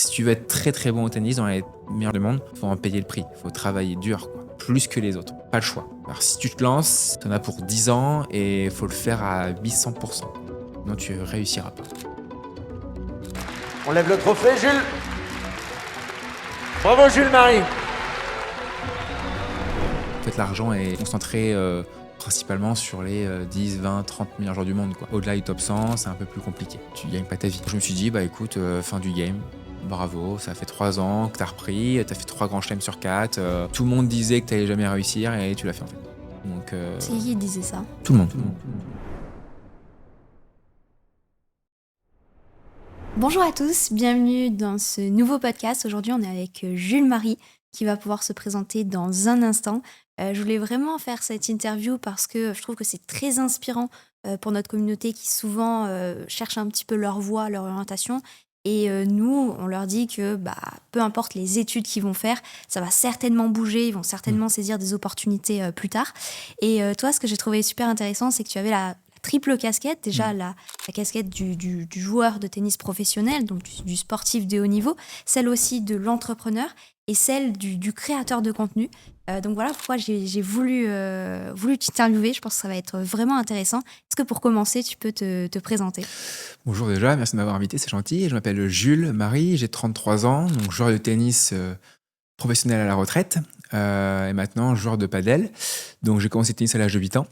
Si tu veux être très très bon au tennis dans les meilleurs du monde, faut en payer le prix. Faut travailler dur, quoi. Plus que les autres. Pas le choix. Alors si tu te lances, t'en as pour 10 ans et faut le faire à 800%. Sinon tu réussiras pas. On lève le trophée, Jules. Bravo, Jules Marie. En fait, l'argent est concentré principalement sur les 10, 20, 30 meilleurs joueurs du monde, quoi. Au-delà du top 100, c'est un peu plus compliqué. Tu gagnes pas ta vie. Je me suis dit, bah écoute, fin du game. Bravo, ça fait 3 ans que t'as repris, t'as fait 3 grands chelems sur 4. Tout le monde disait que t'allais jamais réussir et tu l'as fait en fait. Donc, C'est qui disait ça? tout le monde. Bonjour à tous, bienvenue dans ce nouveau podcast. Aujourd'hui, on est avec Jules Marie qui va pouvoir se présenter dans un instant. Je voulais vraiment faire cette interview parce que je trouve que c'est très inspirant pour notre communauté qui souvent cherche un petit peu leur voie, leur orientation. Et nous, on leur dit que peu importe les études qu'ils vont faire, ça va certainement bouger, ils vont certainement saisir des opportunités plus tard. Et toi, ce que j'ai trouvé super intéressant, c'est que tu avais la triple casquette. Déjà, la casquette du joueur de tennis professionnel, donc du sportif de haut niveau, celle aussi de l'entrepreneur et celle du créateur de contenu. Donc voilà pourquoi j'ai voulu t'interviewer. Je pense que ça va être vraiment intéressant. Est-ce que pour commencer, tu peux te présenter? Bonjour déjà, merci de m'avoir invité, c'est gentil. Je m'appelle Jules Marie, j'ai 33 ans, donc joueur de tennis professionnel à la retraite et maintenant joueur de padel. Donc j'ai commencé le tennis à l'âge de 8 ans.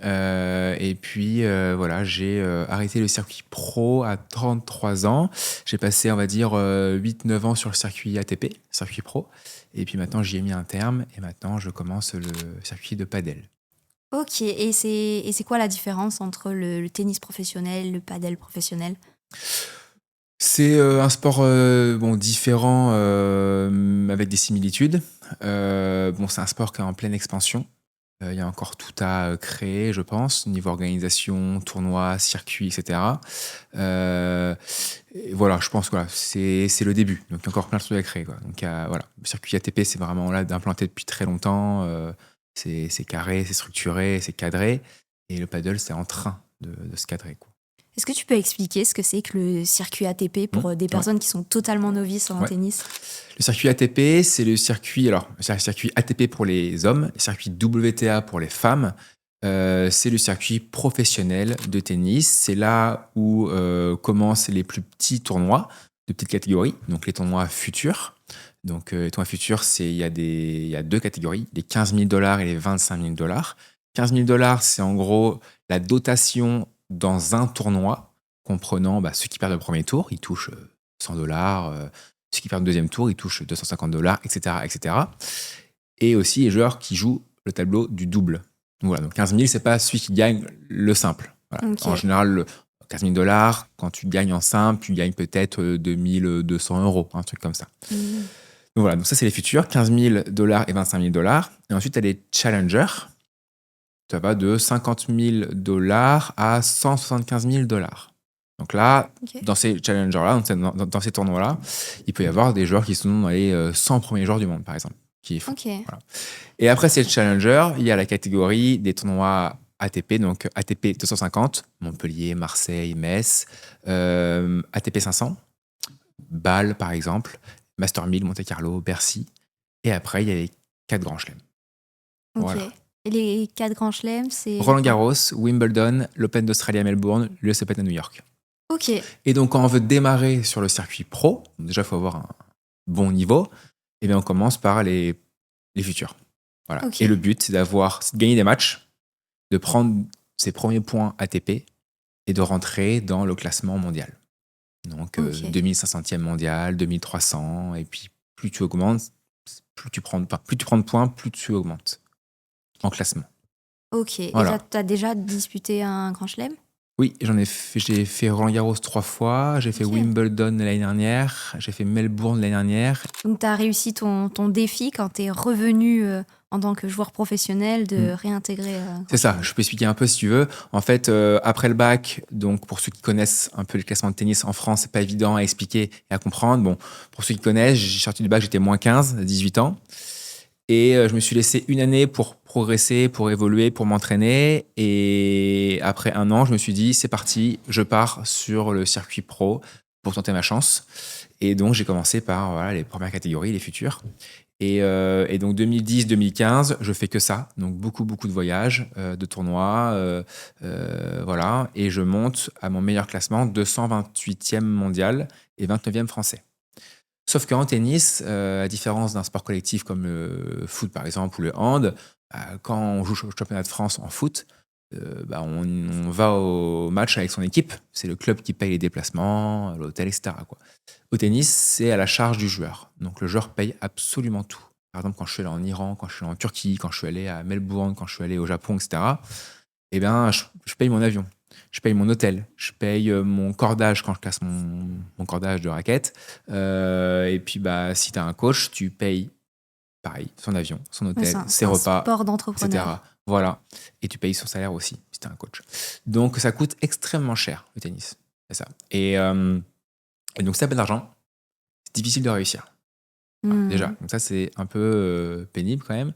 Et puis voilà, j'ai arrêté le circuit pro à 33 ans. J'ai passé, on va dire, 8-9 ans sur le circuit ATP, circuit pro. Et puis maintenant, j'y ai mis un terme et maintenant, je commence le circuit de padel. Ok, et c'est quoi la différence entre le tennis professionnel, le padel professionnel? C'est un sport différent avec des similitudes. C'est un sport qui est en pleine expansion. Il y a encore tout à créer, je pense, niveau organisation, tournoi, circuit, etc. Et voilà, je pense que voilà, c'est le début. Donc, il y a encore plein de trucs à créer, quoi. Donc, voilà. Le circuit ATP, c'est vraiment là d'implanter depuis très longtemps. C'est carré, c'est structuré, c'est cadré. Et le paddle, c'est en train de se cadrer, quoi. Est-ce que tu peux expliquer ce que c'est que le circuit ATP pour des personnes qui sont totalement novices en Ouais. tennis? Le circuit ATP, c'est le circuit ATP pour les hommes, le circuit WTA pour les femmes. C'est le circuit professionnel de tennis. C'est là où commencent les plus petits tournois de petites catégories, donc les tournois futurs. Donc, les tournois futurs, il y a 2 catégories, les 15 000 $ et les 25 000 $. 15 000 $, c'est en gros la dotation dans un tournoi, comprenant ceux qui perdent le premier tour, ils touchent 100 $, ceux qui perdent le deuxième tour, ils touchent 250 $, etc., etc. Et aussi les joueurs qui jouent le tableau du double. Donc voilà, donc 15 000, c'est pas celui qui gagne le simple. Voilà. Ok. En général, 15 000 $, quand tu gagnes en simple, tu gagnes peut-être 2 200 €, un truc comme ça. Mhm. Donc voilà, donc ça c'est les futurs, 15 000 $ et 25 000 $. Et ensuite, tu as les challengers. Ça va de 50 000 $ à 175 000 $. Donc là, Ok. dans ces challengers-là, dans ces tournois-là, il peut y avoir des joueurs qui sont dans les 100 premiers joueurs du monde, par exemple, qui y font. Ok. Voilà. Et après ces challengers, il y a la catégorie des tournois ATP, donc ATP 250, Montpellier, Marseille, Metz, ATP 500, Bâle, par exemple, Master 1000, Monte-Carlo, Bercy. Et après, il y a les 4 grands chelems. Ok. Voilà. Et les 4 grands chelems, c'est... Roland Garros, Wimbledon, l'Open d'Australie à Melbourne, l'US Open à New York. Ok. Et donc, quand on veut démarrer sur le circuit pro, déjà, il faut avoir un bon niveau, et bien on commence par les futurs. Voilà. Ok. Et le but, c'est de gagner des matchs, de prendre ses premiers points ATP et de rentrer dans le classement mondial. Donc, Ok. 2500e mondial, 2300, et puis plus tu augmentes, plus tu prends de points, plus tu augmentes en classement. Ok. Voilà. Et tu as déjà disputé un grand chelem? Oui, j'ai fait Roland Garros 3 fois, j'ai fait Ok. Wimbledon l'année dernière, j'ai fait Melbourne l'année dernière. Donc, tu as réussi ton défi quand tu es revenu en tant que joueur professionnel de réintégrer... C'est ça, je peux expliquer un peu si tu veux. En fait, après le bac, donc pour ceux qui connaissent un peu le classement de tennis en France, c'est pas évident à expliquer et à comprendre. Bon, pour ceux qui connaissent, j'ai sorti du bac, j'étais moins 15, 18 ans. Et je me suis laissé une année pour progresser, pour évoluer, pour m'entraîner. Et après 1 an, je me suis dit, c'est parti, je pars sur le circuit pro pour tenter ma chance. Et donc, j'ai commencé par les premières catégories, les futurs. Et donc, 2010-2015, je fais que ça. Donc, beaucoup de voyages, de tournois. Voilà. Et je monte à mon meilleur classement, 228e mondial et 29e français. Sauf qu'en tennis, à différence d'un sport collectif comme le foot, par exemple, ou le hand, quand on joue au championnat de France en foot, on va au match avec son équipe. C'est le club qui paye les déplacements, l'hôtel, etc., quoi. Au tennis, c'est à la charge du joueur. Donc le joueur paye absolument tout. Par exemple, quand je suis allé en Iran, quand je suis allé en Turquie, quand je suis allé à Melbourne, quand je suis allé au Japon, etc., eh bien, je paye mon avion, je paye mon hôtel, je paye mon cordage quand je casse mon cordage de raquette. Et puis, si tu as un coach, tu payes pareil, son avion, son Ouais, hôtel, c'est ses un repas, sport etc. d'entrepreneur. Voilà. Et tu payes son salaire aussi, si tu es un coach. Donc, ça coûte extrêmement cher, le tennis. C'est ça. Et donc, ça a pas d'argent. C'est difficile de réussir. Déjà. Donc, ça, c'est un peu pénible quand même.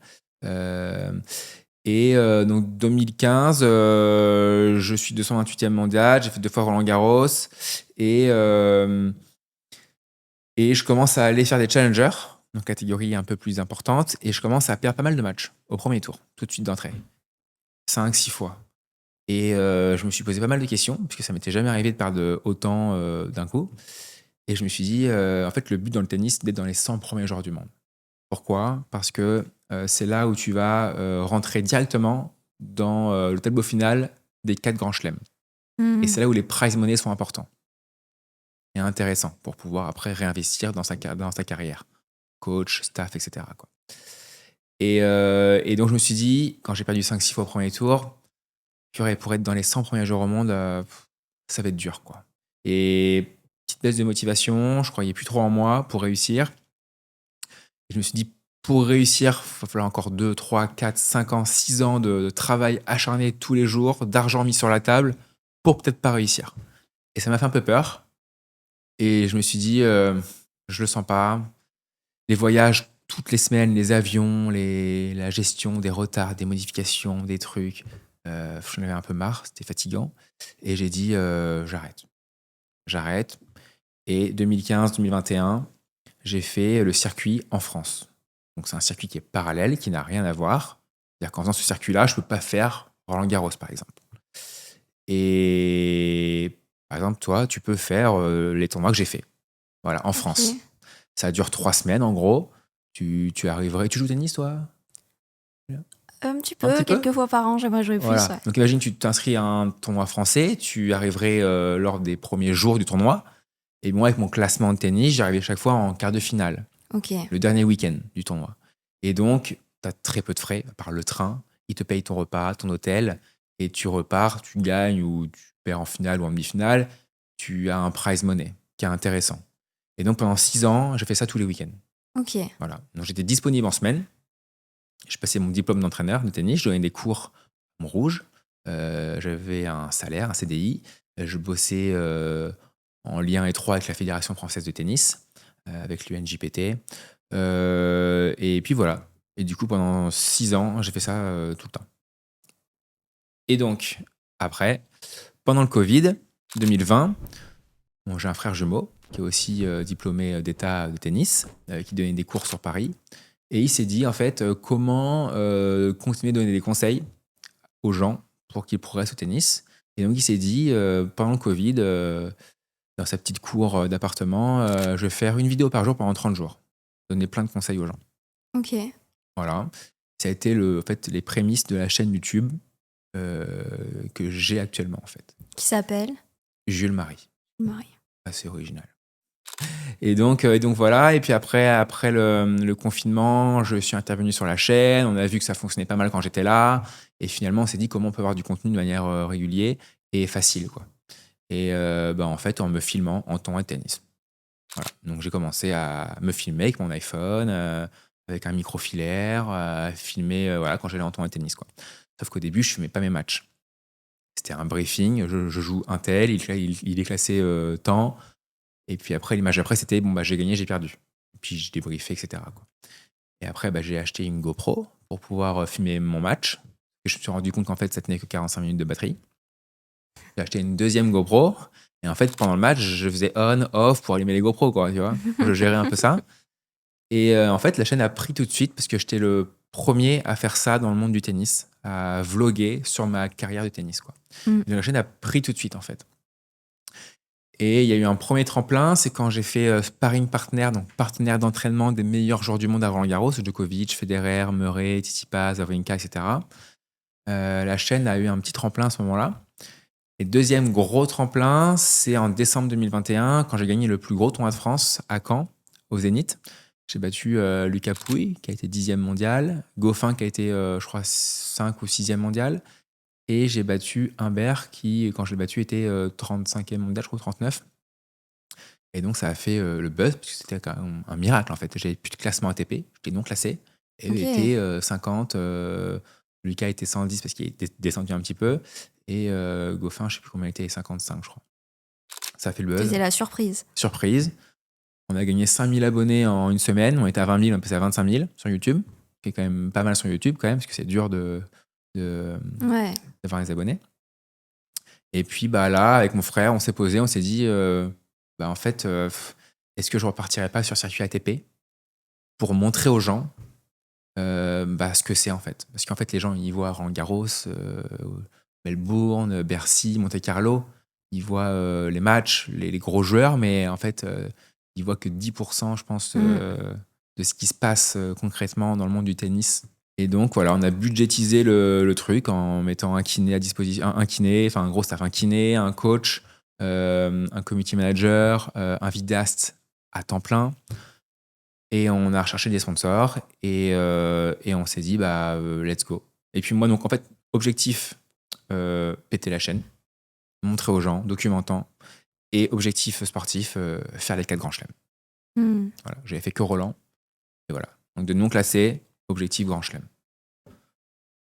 Donc, 2015, je suis 228e mondial. J'ai fait 2 fois Roland-Garros. Et je commence à aller faire des challengers, donc catégorie un peu plus importante. Et je commence à perdre pas mal de matchs au premier tour, tout de suite d'entrée. 5-6 fois. Et je me suis posé pas mal de questions, puisque ça m'était jamais arrivé de perdre autant d'un coup. Et je me suis dit, en fait, le but dans le tennis, c'est d'être dans les 100 premiers joueurs du monde. Pourquoi ? Parce que c'est là où tu vas rentrer directement dans le tableau final des 4 grands chelems. Et c'est là où les prize money sont importants et intéressants pour pouvoir après réinvestir dans sa carrière. Coach, staff, etc., quoi. Et donc, je me suis dit, quand j'ai perdu 5-6 fois au premier tour, pour être dans les 100 premiers joueurs au monde, ça va être dur, quoi. Et petite baisse de motivation, je croyais plus trop en moi pour réussir. Et je me suis dit, pour réussir, il va falloir encore 2, 3, 4, 5 ans, 6 ans de travail acharné tous les jours, d'argent mis sur la table, pour peut-être pas réussir. Et ça m'a fait un peu peur. Et je me suis dit, je le sens pas. Les voyages toutes les semaines, les avions, la gestion des retards, des modifications, des trucs, j'en avais un peu marre, c'était fatigant. Et j'ai dit, j'arrête. Et 2015-2021, j'ai fait le circuit en France. Donc c'est un circuit qui est parallèle, qui n'a rien à voir. C'est-à-dire qu'en faisant ce circuit-là, je ne peux pas faire Roland-Garros, par exemple. Et par exemple, toi, tu peux faire les tournois que j'ai fait. Voilà, en France. Ok. Ça dure 3 semaines, en gros. Tu arriverais... Tu joues au tennis, toi ? Un petit Un peu, petit peu ? quelques fois par an, j'aimerais jouer plus. Voilà. Ouais. Donc imagine, tu t'inscris à un tournoi français, tu arriverais lors des premiers jours du tournoi. Et moi, avec mon classement de tennis, j'arrivais chaque fois en quart de finale, Ok. le dernier week-end du tournoi. Et donc, tu as très peu de frais, à part le train. Ils te payent ton repas, ton hôtel, et tu repars, tu gagnes ou tu perds en finale ou en demi-finale. Tu as un prize money qui est intéressant. Et donc, pendant 6 ans, j'ai fait ça tous les week-ends. Ok. Voilà. Donc, j'étais disponible en semaine. Je passais mon diplôme d'entraîneur de tennis. Je donnais des cours à Montrouge. J'avais un salaire, un CDI. Je bossais en lien étroit avec la Fédération française de tennis, avec l'UNJPT. Et puis voilà. Et du coup, pendant 6 ans, j'ai fait ça tout le temps. Et donc, après, pendant le Covid, 2020, j'ai un frère jumeau qui est aussi diplômé d'État de tennis, qui donnait des cours sur Paris. Et il s'est dit, en fait, comment continuer de donner des conseils aux gens pour qu'ils progressent au tennis. Et donc, il s'est dit, pendant le Covid, dans sa petite cour d'appartement, je vais faire une vidéo par jour pendant 30 jours. Donner plein de conseils aux gens. Ok. Voilà. Ça a été en fait, les prémices de la chaîne YouTube que j'ai actuellement, en fait. Qui s'appelle Jules Marie. Marie. Assez original. Et donc voilà. Et puis après le confinement, je suis intervenu sur la chaîne. On a vu que ça fonctionnait pas mal quand j'étais là. Et finalement, on s'est dit comment on peut avoir du contenu de manière régulière et facile, quoi. Et en fait, en me filmant en tournoi de tennis. Voilà. Donc j'ai commencé à me filmer avec mon iPhone, avec un micro filaire, à filmer quand j'allais en tournoi de tennis, quoi. Sauf qu'au début, je filmais pas mes matchs. C'était un briefing. Je joue un tel, il est classé tant. Et puis après, l'image après, c'était j'ai gagné, j'ai perdu. Et puis je débriefais, etc., quoi. Et après, j'ai acheté une GoPro pour pouvoir filmer mon match. Et je me suis rendu compte qu'en fait, ça tenait que 45 minutes de batterie. J'ai acheté une deuxième GoPro. Et en fait, pendant le match, je faisais on, off pour allumer les GoPros, quoi, tu vois. Je gérais un peu ça. Et en fait, la chaîne a pris tout de suite parce que j'étais le premier à faire ça dans le monde du tennis, à vloguer sur ma carrière de tennis, quoi. Mm. Et la chaîne a pris tout de suite, en fait. Et il y a eu un premier tremplin, c'est quand j'ai fait sparring partner, donc partenaire d'entraînement des meilleurs joueurs du monde à Roland-Garros, Djokovic, Federer, Murray, Tsitsipas, Wawrinka, etc. La chaîne a eu un petit tremplin à ce moment-là. Et deuxième gros tremplin, c'est en décembre 2021, quand j'ai gagné le plus gros tournoi de France à Caen, au Zénith. J'ai battu Lucas Pouille, qui a été 10e mondial, Goffin, qui a été, je crois, 5 ou 6e mondial, et j'ai battu Humbert, qui, quand je l'ai battu, était 35e mondial, je crois, 39. Et donc, ça a fait le buzz, parce que c'était quand même un miracle, en fait. J'avais plus de classement ATP, j'étais non classé, et eux Ok. étaient 50, Lucas était 110 parce qu'il était descendu un petit peu, et Goffin, je sais plus combien il était, 55, je crois. Ça a fait le buzz. C'était la surprise. Surprise. On a gagné 5000 abonnés en une semaine. On était à 20 000, on est passé à 25 000 sur YouTube, qui est quand même pas mal sur YouTube, quand même, parce que c'est dur Ouais. d'avoir les abonnés. Et puis bah, là, avec mon frère, on s'est posé, on s'est dit, en fait, est-ce que je repartirais pas sur circuit ATP pour montrer aux gens ce que c'est, en fait. Parce qu'en fait, les gens, ils voient Roland-Garros, Melbourne, Bercy, Monte-Carlo. Ils voient les matchs, les gros joueurs, mais en fait, ils voient que 10%, je pense, de ce qui se passe concrètement dans le monde du tennis. Et donc, voilà, on a budgétisé le truc en mettant un kiné à disposition, un kiné, enfin, un gros staff, un kiné, un coach, un community manager, un vidéaste à temps plein. Et on a recherché des sponsors et on s'est dit, let's go. Et puis moi, donc, en fait, objectif, péter la chaîne, montrer aux gens, documentant, et objectif sportif, faire les 4 grands chelems. Mm. Voilà, j'avais fait que Roland, et voilà. Donc de non classé, objectif grand chelem.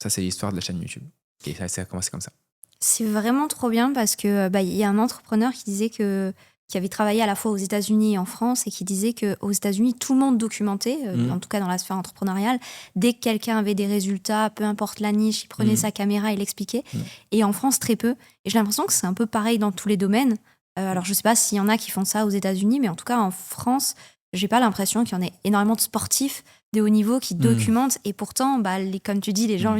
Ça, c'est l'histoire de la chaîne YouTube. Et ça a commencé comme ça. C'est vraiment trop bien parce que il y a un entrepreneur qui disait qui avait travaillé à la fois aux États-Unis et en France et qui disait qu'aux États-Unis, tout le monde documentait, en tout cas dans la sphère entrepreneuriale. Dès que quelqu'un avait des résultats, peu importe la niche, il prenait sa caméra, il l'expliquait. Et en France, très peu. Et j'ai l'impression que c'est un peu pareil dans tous les domaines. Alors, je sais pas s'il y en a qui font ça aux États-Unis, mais en tout cas, en France, j'ai pas l'impression qu'il y en ait énormément de sportifs de haut niveau qui documentent. Et pourtant, comme tu dis, les gens,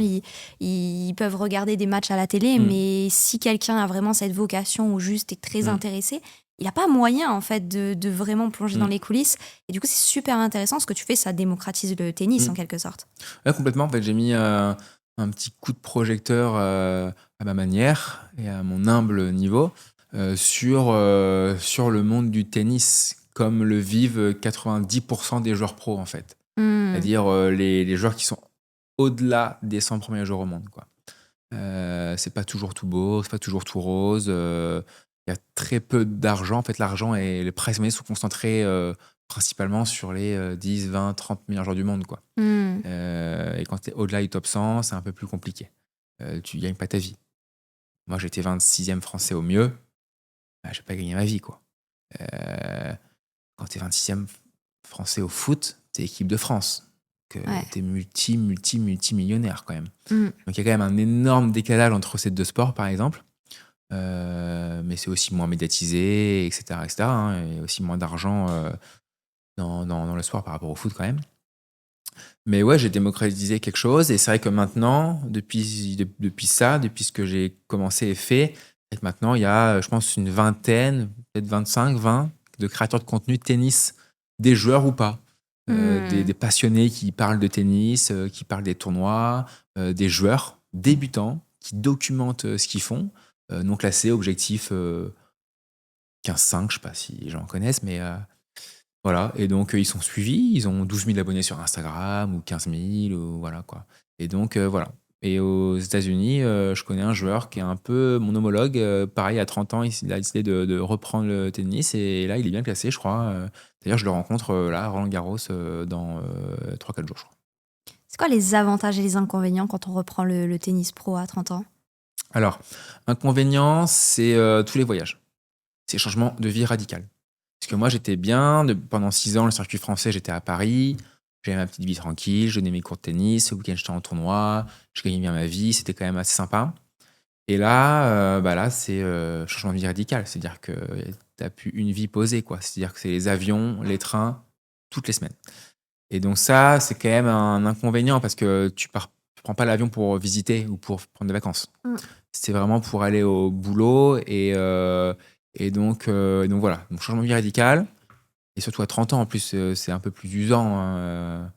ils peuvent regarder des matchs à la télé, mais si quelqu'un a vraiment cette vocation ou juste est très intéressé, il n'a pas moyen, en fait, de vraiment plonger dans les coulisses. Et du coup, c'est super intéressant. Ce que tu fais, ça démocratise le tennis, en quelque sorte. Ouais, complètement. En fait, j'ai mis un petit coup de projecteur à ma manière et à mon humble niveau sur le monde du tennis, comme le vivent 90% des joueurs pros, en fait. C'est-à-dire les joueurs qui sont au-delà des 100 premiers joueurs au monde, quoi. C'est pas toujours tout beau, c'est pas toujours tout rose. Il y a très peu d'argent. En fait, l'argent et les prize money sont concentrés principalement sur les 10, 20, 30 meilleurs joueurs du monde, quoi. Et quand tu es au-delà du top 100, c'est un peu plus compliqué. Tu gagnes pas ta vie. Moi, j'étais 26e français au mieux. J'ai pas gagné ma vie, quoi. Quand tu es 26e français au foot, t'es équipe de France. T'es multimillionnaire, quand même. Donc, il y a quand même un énorme décalage entre ces deux sports, par exemple. Mais c'est aussi moins médiatisé, etc. Hein. Il y a aussi moins d'argent dans le sport par rapport au foot, quand même. Mais ouais, j'ai démocratisé quelque chose. Et c'est vrai que maintenant, depuis ce que j'ai commencé et fait, maintenant, il y a, je pense, une vingtaine, peut-être 25, 20 de créateurs de contenu de tennis, des joueurs ou pas. Des passionnés qui parlent de tennis, qui parlent des tournois, des joueurs débutants qui documentent ce qu'ils font. Non classés, objectif 15-5, je sais pas si les gens connaissent, mais voilà. Et donc, ils sont suivis, ils ont 12 000 abonnés sur Instagram ou 15 000, ou voilà, quoi. Et donc, voilà. Et aux États-Unis, je connais un joueur qui est un peu mon homologue. Pareil, à 30 ans, il a décidé de reprendre le tennis et là, il est bien classé, je crois. D'ailleurs, je le rencontre là, à Roland-Garros, dans 3-4 jours, je crois. C'est quoi les avantages et les inconvénients quand on reprend le tennis pro à 30 ans ? Alors, inconvénient, c'est tous les voyages. C'est changement de vie radical. Parce que moi, j'étais bien. Pendant 6 ans, le circuit français, j'étais à Paris. J'avais ma petite vie tranquille. Je donnais mes cours de tennis. Le week-end, j'étais en tournoi. Je gagnais bien ma vie. C'était quand même assez sympa. Et là, là, c'est changement de vie radical. C'est-à-dire que tu n'as plus une vie posée, quoi. C'est-à-dire que c'est les avions, les trains, toutes les semaines. Et donc ça, c'est quand même un inconvénient parce que tu prends pas l'avion pour visiter ou pour prendre des vacances. Mm. C'est vraiment pour aller au boulot donc voilà. Donc changement de vie radical. Et surtout à 30 ans, en plus, c'est un peu plus usant, hein,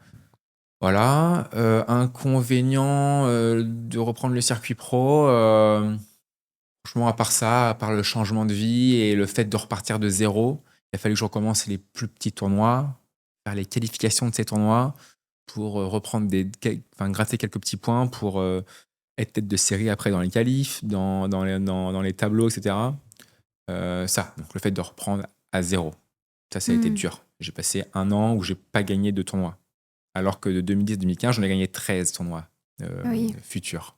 voilà. Inconvénient de reprendre le circuit pro. Franchement, à part ça, à part le changement de vie et le fait de repartir de zéro, il a fallu que je recommence les plus petits tournois, faire les qualifications de ces tournois pour reprendre gratter quelques petits points pour être tête de série après dans les qualifs, dans les tableaux, etc. Ça, donc le fait de reprendre à zéro, ça a été dur. J'ai passé un an où j'ai pas gagné de tournoi. Alors que de 2010 à 2015, j'en ai gagné 13 tournois futurs.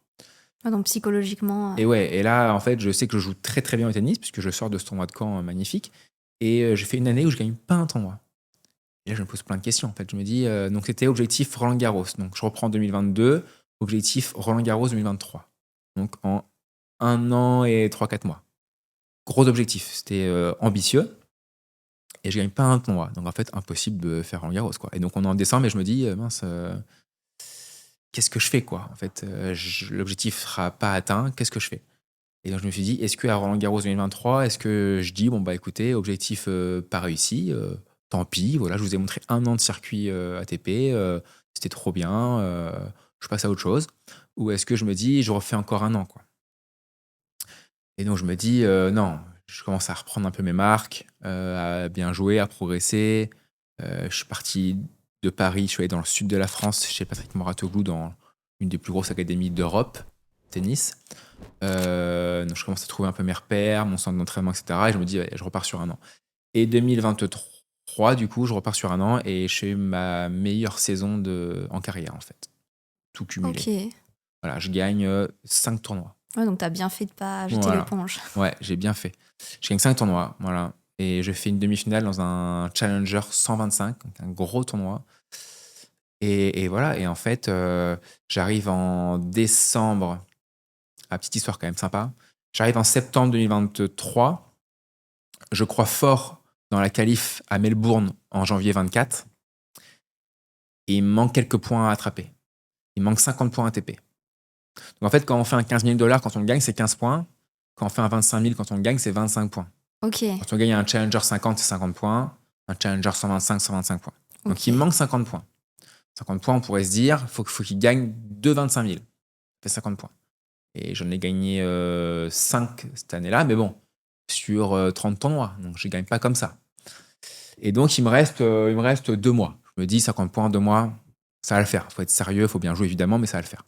Ah, donc psychologiquement. Et ouais, et là, en fait, je sais que je joue très très bien au tennis, puisque je sors de ce tournoi de Caen magnifique. Et j'ai fait une année où je gagne pas un tournoi. Et là, je me pose plein de questions. En fait, je me dis, donc c'était objectif Roland Garros. Donc je reprends 2022, objectif Roland Garros 2023. Donc en 1 an et 3-4 mois. Gros objectif, c'était ambitieux. Et je gagne pas un tournoi. Donc en fait, impossible de faire Roland Garros, quoi. Et donc on est en décembre et je me dis, mince, qu'est-ce que je fais, quoi? En fait, l'objectif sera pas atteint, qu'est-ce que je fais? Et donc je me suis dit, est-ce qu'à Roland Garros 2023, est-ce que je dis, bon bah écoutez, objectif pas réussi, tant pis, voilà, je vous ai montré 1 an de circuit ATP, c'était trop bien, je passe à autre chose. Ou est-ce que je me dis, je refais encore 1 an, quoi? Et donc je me dis, non, je commence à reprendre un peu mes marques, à bien jouer, à progresser. Je suis parti de Paris, je suis allé dans le sud de la France, chez Patrick Mouratoglou, dans une des plus grosses académies d'Europe, tennis. Donc je commence à trouver un peu mes repères, mon centre d'entraînement, etc. Et je me dis, ouais, je repars sur 1 an. Et 2023, du coup, je repars sur 1 an et je fais ma meilleure saison en carrière, en fait. Tout cumulé. Ok. Voilà, je gagne 5 tournois. Ouais, donc t'as bien fait de pas jeter Voilà. l'éponge. Ouais, j'ai bien fait. Je gagne 5 tournois, voilà. Et je fais une demi-finale dans un Challenger 125, donc un gros tournoi. Et voilà, et en fait, j'arrive en décembre. Ah, petite histoire quand même sympa. J'arrive en septembre 2023. Je crois fort dans la qualif à Melbourne en janvier 24. Et il me manque quelques points à attraper. Il me manque 50 points ATP. Donc en fait, quand on fait un 15 000 $ quand on gagne, c'est 15 points. Quand on fait un 25 000 quand on gagne, c'est 25 points. Ok. Quand on gagne un Challenger 50, c'est 50 points. Un Challenger 125, 125 points. Donc Ok. il me manque 50 points. 50 points, on pourrait se dire, faut qu'il gagne 2 25 000. Ça fait 50 points. Et j'en ai gagné 5 cette année-là, mais bon, sur 30 tournois. Donc je ne gagne pas comme ça. Et donc il me reste 2 mois. Je me dis 50 points, 2 mois, ça va le faire. Il faut être sérieux, il faut bien jouer évidemment, mais ça va le faire.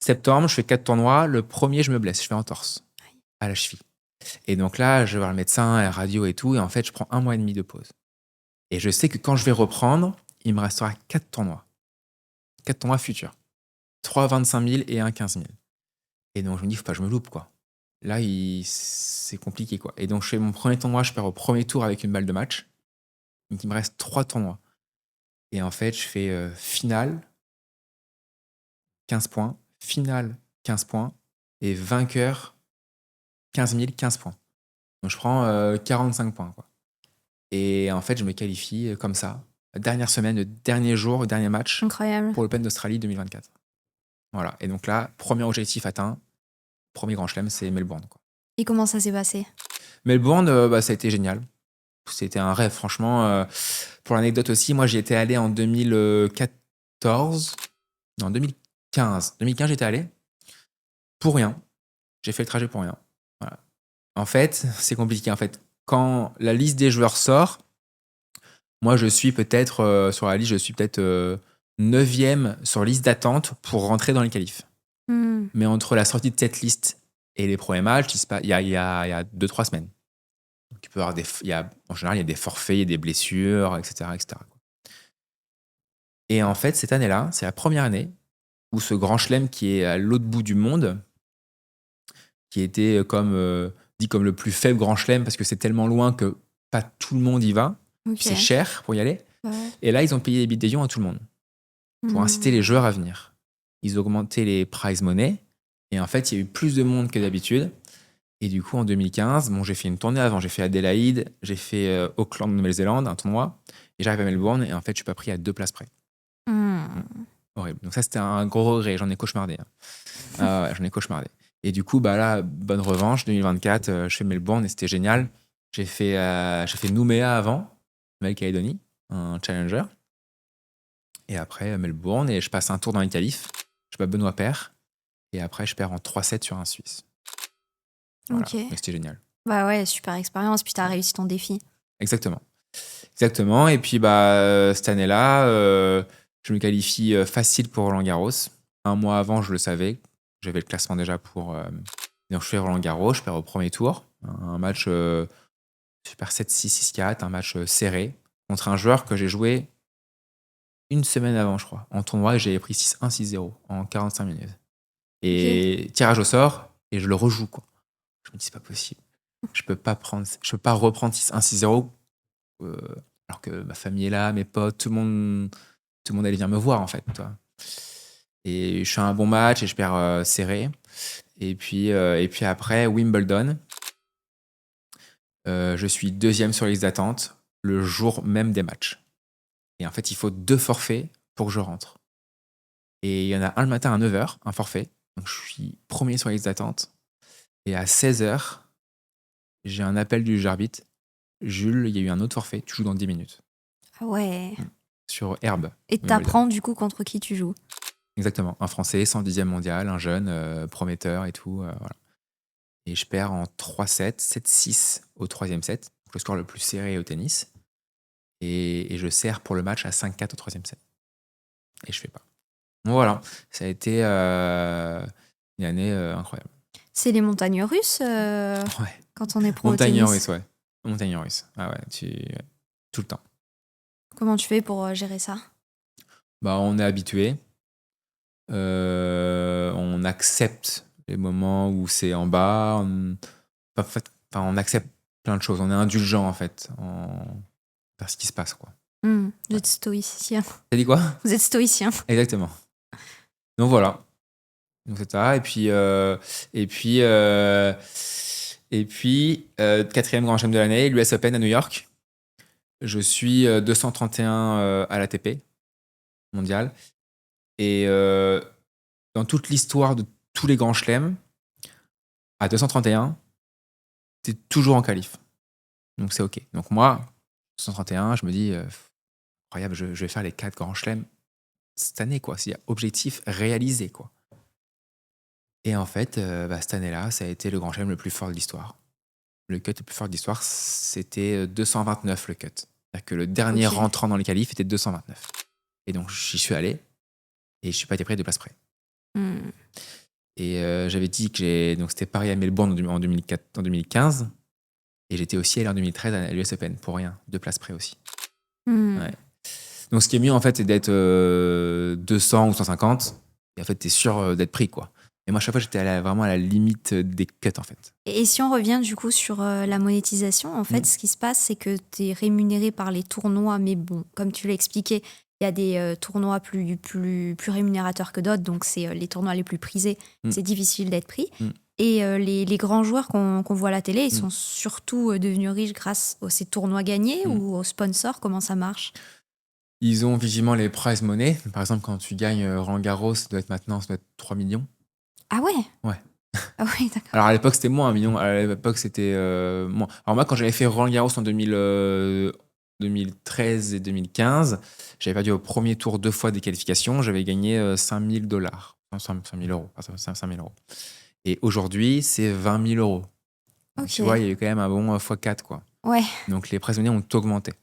Septembre, je fais 4 tournois. Le premier, je me blesse, je fais entorse à la cheville. Et donc là, je vais voir le médecin, la radio et tout. Et en fait, je prends 1 mois et demi de pause. Et je sais que quand je vais reprendre, il me restera 4 tournois. 4 tournois futurs. 3 25 000 et un 15 000. Et donc je me dis, faut pas que je me loupe, quoi. Là, c'est compliqué, quoi. Et donc je fais mon premier tournoi, je perds au premier tour avec une balle de match. Donc il me reste 3 tournois. Et en fait, je fais finale, 15 points, finale, 15 points, et vainqueur, 15 000, 15 points. Donc je prends 45 points, quoi. Et en fait, je me qualifie comme ça. Dernière semaine, le dernier jour, le dernier match Incroyable. pour l'Open d'Australie 2024. Voilà. Et donc là, premier objectif atteint, premier grand chelem, c'est Melbourne, quoi. Et comment ça s'est passé? Melbourne, ça a été génial. C'était un rêve, franchement. Pour l'anecdote aussi, moi, j'y étais allé en 2014. Non, 2015. 2015, j'étais allé. Pour rien. J'ai fait le trajet pour rien. Voilà. En fait, c'est compliqué. En fait, quand la liste des joueurs sort, moi, je suis peut-être, sur la liste, je suis peut-être 9e sur liste d'attente pour rentrer dans les qualifs. Mais entre la sortie de cette liste et les premiers matchs, il y a 2-3 semaines. Donc, il peut y avoir en général, il y a des forfaits, il y a des blessures, etc., etc. Et en fait, cette année-là, c'est la première année où ce grand chelem qui est à l'autre bout du monde, qui était dit comme le plus faible grand chelem parce que c'est tellement loin que pas tout le monde y va. Ok. C'est cher pour y aller. Ouais. Et là, ils ont payé les billets d'avion à tout le monde pour inciter les joueurs à venir. Ils ont augmenté les prize money Et en fait, il y a eu plus de monde que d'habitude. Et du coup, en 2015, j'ai fait une tournée avant. J'ai fait Adélaïde, j'ai fait Auckland, Nouvelle-Zélande, un tournoi. Et j'arrive à Melbourne et en fait, je suis pas pris à 2 places près. Horrible. Donc ça, c'était un gros regret. J'en ai cauchemardé. Ouais, j'en ai cauchemardé. Et du coup, là, bonne revanche. 2024, je fais Melbourne et c'était génial. J'ai fait Nouméa avant, Nouvelle-Calédonie, un challenger. Et après, Melbourne. Et je passe un tour dans les qualifs. Je bats Benoît Paire. Et après, je perds en 3-7 sur un Suisse. Voilà. Ok. Mais c'était génial. Bah ouais, super expérience. Puis t'as réussi ton défi. Exactement. Et puis, cette année-là, je me qualifie facile pour Roland-Garros. Un mois avant, je le savais. J'avais le classement déjà pour. Donc, je fais Roland-Garros, je perds au premier tour. Un match, je perds 7-6, 6-4, un match serré contre un joueur que j'ai joué une semaine avant, je crois, en tournoi, et j'avais pris 6-1, 6-0 en 45 minutes. Et tirage au sort, et je le rejoue, quoi. Je me dis, c'est pas possible. Je peux pas reprendre 6-1, 6-0, alors que ma famille est là, mes potes, tout le monde allait venir me voir, en fait, toi. Et je fais un bon match et je perds serré. Et puis après, Wimbledon. Je suis deuxième sur la liste d'attente le jour même des matchs. Et en fait, il faut 2 forfaits pour que je rentre. Et il y en a un le matin à 9h, un forfait. Donc je suis premier sur la liste d'attente. Et à 16h, j'ai un appel du juge arbitre. Jules, il y a eu un autre forfait, tu joues dans 10 minutes. Ah ouais. Sur herbe. Et t'apprends du coup contre qui tu joues. Exactement. Un Français, 110e mondial, un jeune, prometteur et tout. Voilà. Et je perds en 3-7, 7-6 au 3e set. Le score le plus serré au tennis. Et je sers pour le match à 5-4 au 3e set. Et je fais pas. Bon, voilà. Ça a été une année incroyable. C'est les montagnes russes Ouais. quand on est pro Montagne au tennis. russe, ouais. Montagne russe. Ah ouais, tout le temps. Comment tu fais pour gérer ça? On est habitué. On accepte les moments où c'est en bas. On accepte plein de choses. On est indulgent, en fait, vers ce qui se passe, quoi. Vous êtes stoïcien. T'as dit quoi? Vous êtes stoïcien. Exactement. Donc voilà. Donc c'est ça. Et puis, quatrième grand chelem de l'année, l'US Open à New York. Je suis 231 à l'ATP mondial. Et dans toute l'histoire de tous les grands chelems, à 231, t'es toujours en qualif. Donc c'est OK. Donc moi, 231, je me dis, incroyable, je vais faire les 4 grands chelems cette année, quoi. C'est objectif réalisé, quoi. Et en fait, cette année-là, ça a été le grand chelem le plus fort de l'histoire. Le cut le plus fort de l'histoire, c'était 229, le cut. C'est-à-dire que le dernier rentrant dans les qualifs était 229. Et donc, j'y suis allé et je ne suis pas été près de place près. Et j'avais dit que donc c'était pareil à Melbourne en 2015. Et j'étais aussi allé en 2013 à l'US Open, pour rien, 2 places près aussi. Ouais. Donc, ce qui est mieux, en fait, c'est d'être 200 ou 150. Et en fait, tu es sûr d'être pris, quoi. Et moi, à chaque fois, j'étais vraiment à la limite des cuts, en fait. Et si on revient du coup sur la monétisation, en fait, ce qui se passe, c'est que tu es rémunéré par les tournois, mais bon, comme tu l'as expliqué, il y a des tournois plus rémunérateurs que d'autres, donc c'est les tournois les plus prisés, c'est difficile d'être pris. Et les grands joueurs qu'on voit à la télé, ils sont surtout devenus riches grâce à ces tournois gagnés ou aux sponsors. Comment ça marche? Ils ont visiblement les prize money. Par exemple, quand tu gagnes Roland-Garros, ça doit être 3 millions. Ah ouais? Ouais. Ah ouais, d'accord. Alors à l'époque, c'était moins 1 million. À l'époque, c'était moins. Alors moi, quand j'avais fait Roland-Garros en 2013 et 2015, j'avais perdu au premier tour 2 fois des qualifications. J'avais gagné $5,000. 5 000 euros. 5 000 euros. Et aujourd'hui, c'est 20 000 euros. Donc, tu vois, il y a eu quand même un bon x4, quoi. Ouais. Donc les prize money ont augmenté.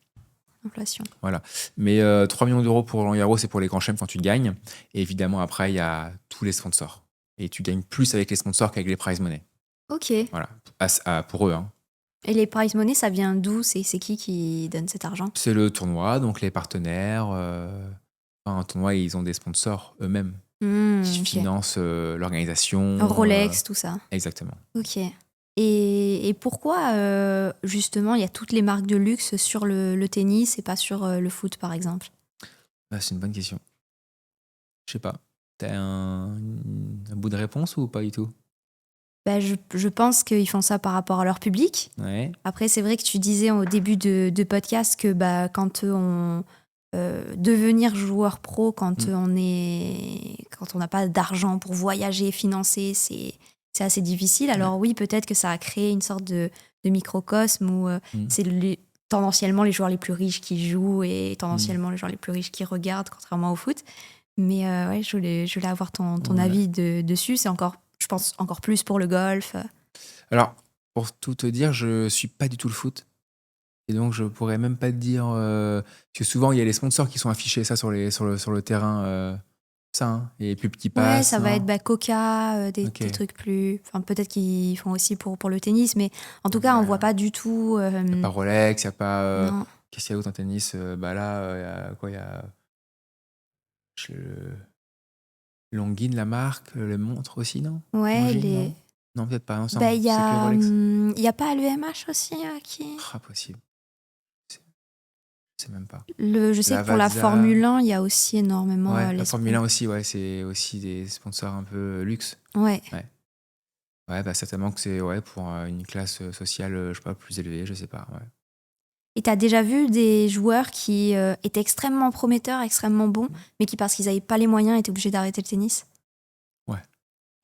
Inflation. Voilà. Mais 3 millions d'euros pour Roland-Garros, c'est pour les grands chelems quand tu gagnes. Et évidemment, après, il y a tous les sponsors. Et tu gagnes plus avec les sponsors qu'avec les prize money. Ok. Voilà. Pour eux. Hein. Et les prize money, ça vient d'où? C'est qui donne cet argent? C'est le tournoi, donc les partenaires. Un tournoi, ils ont des sponsors eux-mêmes qui financent l'organisation. Rolex, tout ça. Exactement. Ok. Et pourquoi, justement, il y a toutes les marques de luxe sur le tennis et pas sur le foot, par exemple? C'est une bonne question. Je sais pas. T'as un bout de réponse ou pas du tout? Bah, je pense qu'ils font ça par rapport à leur public. Ouais. Après, c'est vrai que tu disais au début de podcast que bah, quand on devenir joueur pro, quand on n'a pas d'argent pour voyager, financer, c'est assez difficile. Alors oui, peut-être que ça a créé une sorte de microcosme où Mm. c'est tendanciellement les joueurs les plus riches qui jouent et tendanciellement les joueurs les plus riches qui regardent, contrairement au foot. Mais ouais, je voulais avoir ton Ouais. avis dessus. C'est encore, je pense, encore plus pour le golf. Alors, pour tout te dire, je suis pas du tout le foot. Et donc, je pourrais même pas te dire. Parce que souvent, il y a les sponsors qui sont affichés ça sur le terrain. Ça, hein, et les pubs qui Ouais, passent. ça va Non. être bah, Coca, Ok. des trucs plus. Enfin, peut-être qu'ils font aussi pour le tennis, mais en tout cas, on Ouais. voit pas du tout. Il n'y a pas Rolex, il n'y a pas. Non. Qu'est-ce qu'il y a d'autre en tennis? Bah là, il y a quoi? Il y a Longines, la marque, le montre aussi, non? Ouais, Longines, non? Non, peut-être pas. Non, bah, il y c'est que a, Rolex. y a pas l'EMH aussi qui. Ah, possible. Je sais même pas. Je sais que pour la Lavazza. Formule 1, il y a aussi énormément. Ouais, les la Formule 1 aussi, ouais, c'est aussi des sponsors un peu luxe. Ouais. Ouais, bah certainement que c'est pour une classe sociale, je sais pas, plus élevée, je sais pas. Ouais. Et t'as déjà vu des joueurs qui étaient extrêmement prometteurs, extrêmement bons, mais qui, parce qu'ils n'avaient pas les moyens, étaient obligés d'arrêter le tennis? Ouais.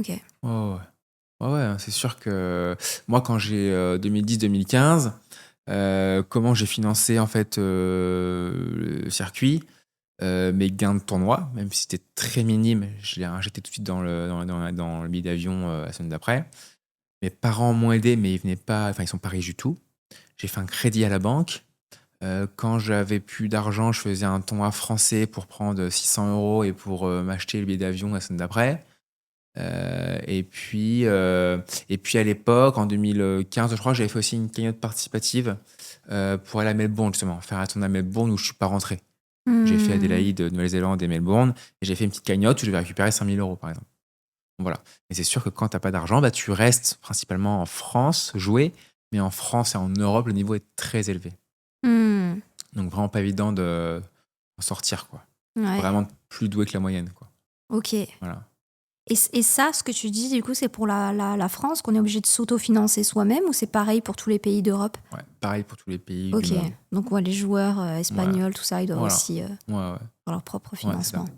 Ok. Ouais, ouais, c'est sûr que moi, quand j'ai 2010-2015, comment j'ai financé en fait le circuit, mes gains de tournoi, même si c'était très minime, je l'ai injecté tout de suite dans le billet d'avion la semaine d'après. Mes parents m'ont aidé, mais ils sont pas riches du tout. J'ai fait un crédit à la banque. Quand j'avais plus d'argent, je faisais un tournoi français pour prendre 600 € et pour m'acheter le billet d'avion la semaine d'après. Et puis à l'époque, en 2015, je crois, j'avais fait aussi une cagnotte participative pour aller à Melbourne, justement, faire un tournoi à Melbourne où je suis pas rentré. J'ai fait Adélaïde, Nouvelle-Zélande et Melbourne, et j'ai fait une petite cagnotte où je devais récupérer 5 000 € par exemple. Voilà. Mais c'est sûr que quand t'as pas d'argent, bah, tu restes principalement en France, jouer, mais en France et en Europe, le niveau est très élevé. Hmm. Donc vraiment pas évident d'en sortir, quoi. Ouais. Vraiment plus doué que la moyenne, quoi. Ok. Voilà. Et ça, ce que tu dis, du coup, c'est pour la France, qu'on est obligé de s'autofinancer soi-même, ou c'est pareil pour tous les pays d'Europe? Ouais, pareil pour tous les pays Ok. du monde. Donc, ouais, les joueurs espagnols, tout ça, ils doivent Voilà. aussi Ouais. avoir leur propre Ouais, c'est financement. ça.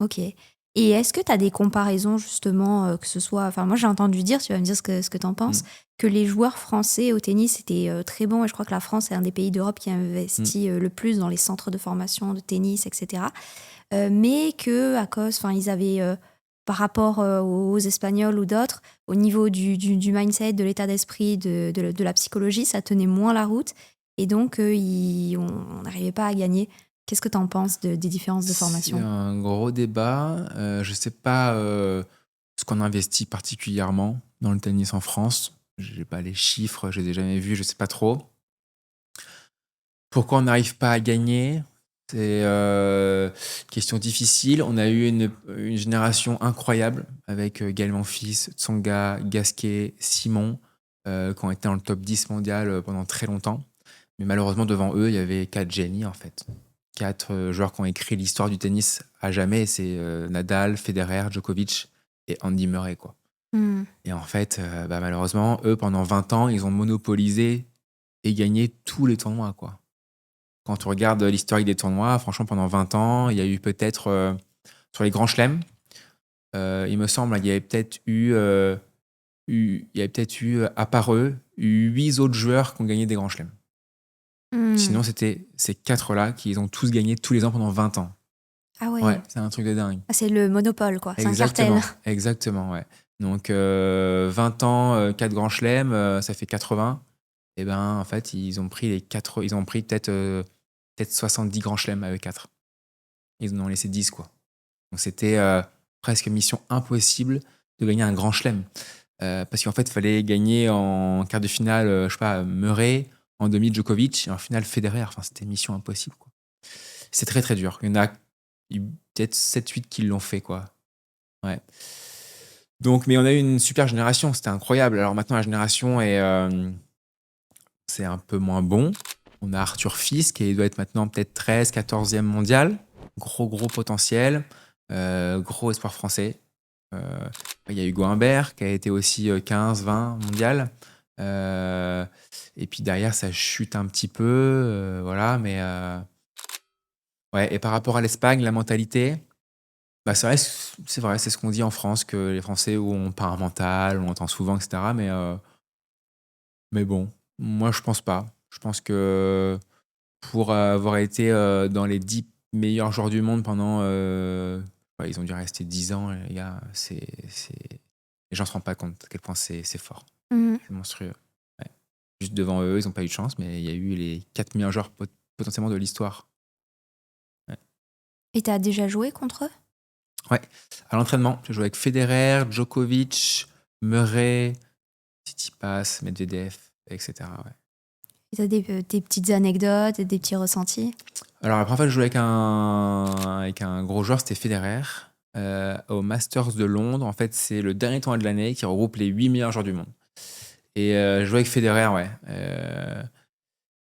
Ok. Et est-ce que tu as des comparaisons, justement, que ce soit. Enfin, moi, j'ai entendu dire, tu vas me dire ce que tu en penses, que les joueurs français au tennis étaient très bons, et je crois que la France est un des pays d'Europe qui investit le plus dans les centres de formation de tennis, etc. Mais que, à cause. Enfin, ils avaient. Par rapport aux Espagnols ou d'autres, au niveau du mindset, de l'état d'esprit, de la psychologie, ça tenait moins la route. Et donc, on n'arrivait pas à gagner. Qu'est-ce que tu en penses des différences de formation? C'est un gros débat. Je sais pas ce qu'on investit particulièrement dans le tennis en France. J'ai pas les chiffres, je les ai jamais vus, je sais pas trop. Pourquoi on n'arrive pas à gagner? C'est question difficile. On a eu une génération incroyable avec Gaël Monfils, Tsonga, Gasquet, Simon, qui ont été dans le top 10 mondial pendant très longtemps. Mais malheureusement, devant eux, il y avait 4 génies, en fait. 4 joueurs qui ont écrit l'histoire du tennis à jamais. C'est Nadal, Federer, Djokovic et Andy Murray, quoi. Et en fait, malheureusement, eux, pendant 20 ans, ils ont monopolisé et gagné tous les tournois, quoi. Quand on regarde l'historique des tournois, franchement, pendant 20 ans, il y a eu peut-être, sur les grands chelems, il me semble, il y avait peut-être eu, à part eux, 8 autres joueurs qui ont gagné des grands chelems. Sinon, c'était ces 4-là qui ont tous gagné tous les ans pendant 20 ans. Ah ouais. Ouais, c'est un truc de dingue. Ah, c'est le monopole, quoi. C'est un Exactement, cartel. exactement, ouais. Donc, 20 ans, 4 grands chelems, ça fait 80. Et ben, en fait, ils ont pris peut-être 70 grands chelems avec 4. Ils en ont laissé 10, quoi. Donc, c'était presque mission impossible de gagner un grand chelem. Parce qu'en fait, il fallait gagner en quart de finale, je sais pas, Murray, en demi Djokovic, et en finale Federer. Enfin, c'était mission impossible, quoi. C'est très, très dur. Il y en a peut-être 7-8 qui l'ont fait, quoi. Ouais. Donc, mais on a eu une super génération, c'était incroyable. Alors maintenant, la génération c'est un peu moins bon. On a Arthur Fils qui doit être maintenant peut-être 13, 14e mondial. Gros potentiel. Gros espoir français. Il y a Hugo Humbert qui a été aussi 15-20 mondial. Et puis derrière, ça chute un petit peu. Voilà, mais ouais. Et par rapport à l'Espagne, la mentalité, bah, c'est vrai, c'est ce qu'on dit en France, que les Français ont pas un mental, on entend souvent, etc. Mais bon, moi, je pense pas. Je pense que pour avoir été dans les 10 meilleurs joueurs du monde pendant. Ouais, ils ont dû rester 10 ans, les gars. Les gens se rendent pas compte à quel point c'est fort. Mhm. C'est monstrueux. Ouais. Juste devant eux, ils n'ont pas eu de chance, mais il y a eu les 4 meilleurs joueurs potentiellement de l'histoire. Ouais. Et t'as déjà joué contre eux? Ouais. À l'entraînement, j'ai joué avec Federer, Djokovic, Murray, Tsitsipas, Medvedev, etc. Ouais. Et t'as des petites anecdotes, des petits ressentis? Alors, la première fois que je jouais avec un gros joueur, c'était Federer. Au Masters de Londres, en fait, c'est le dernier tournoi de l'année qui regroupe les 8 meilleurs joueurs du monde. Et je jouais avec Federer, ouais.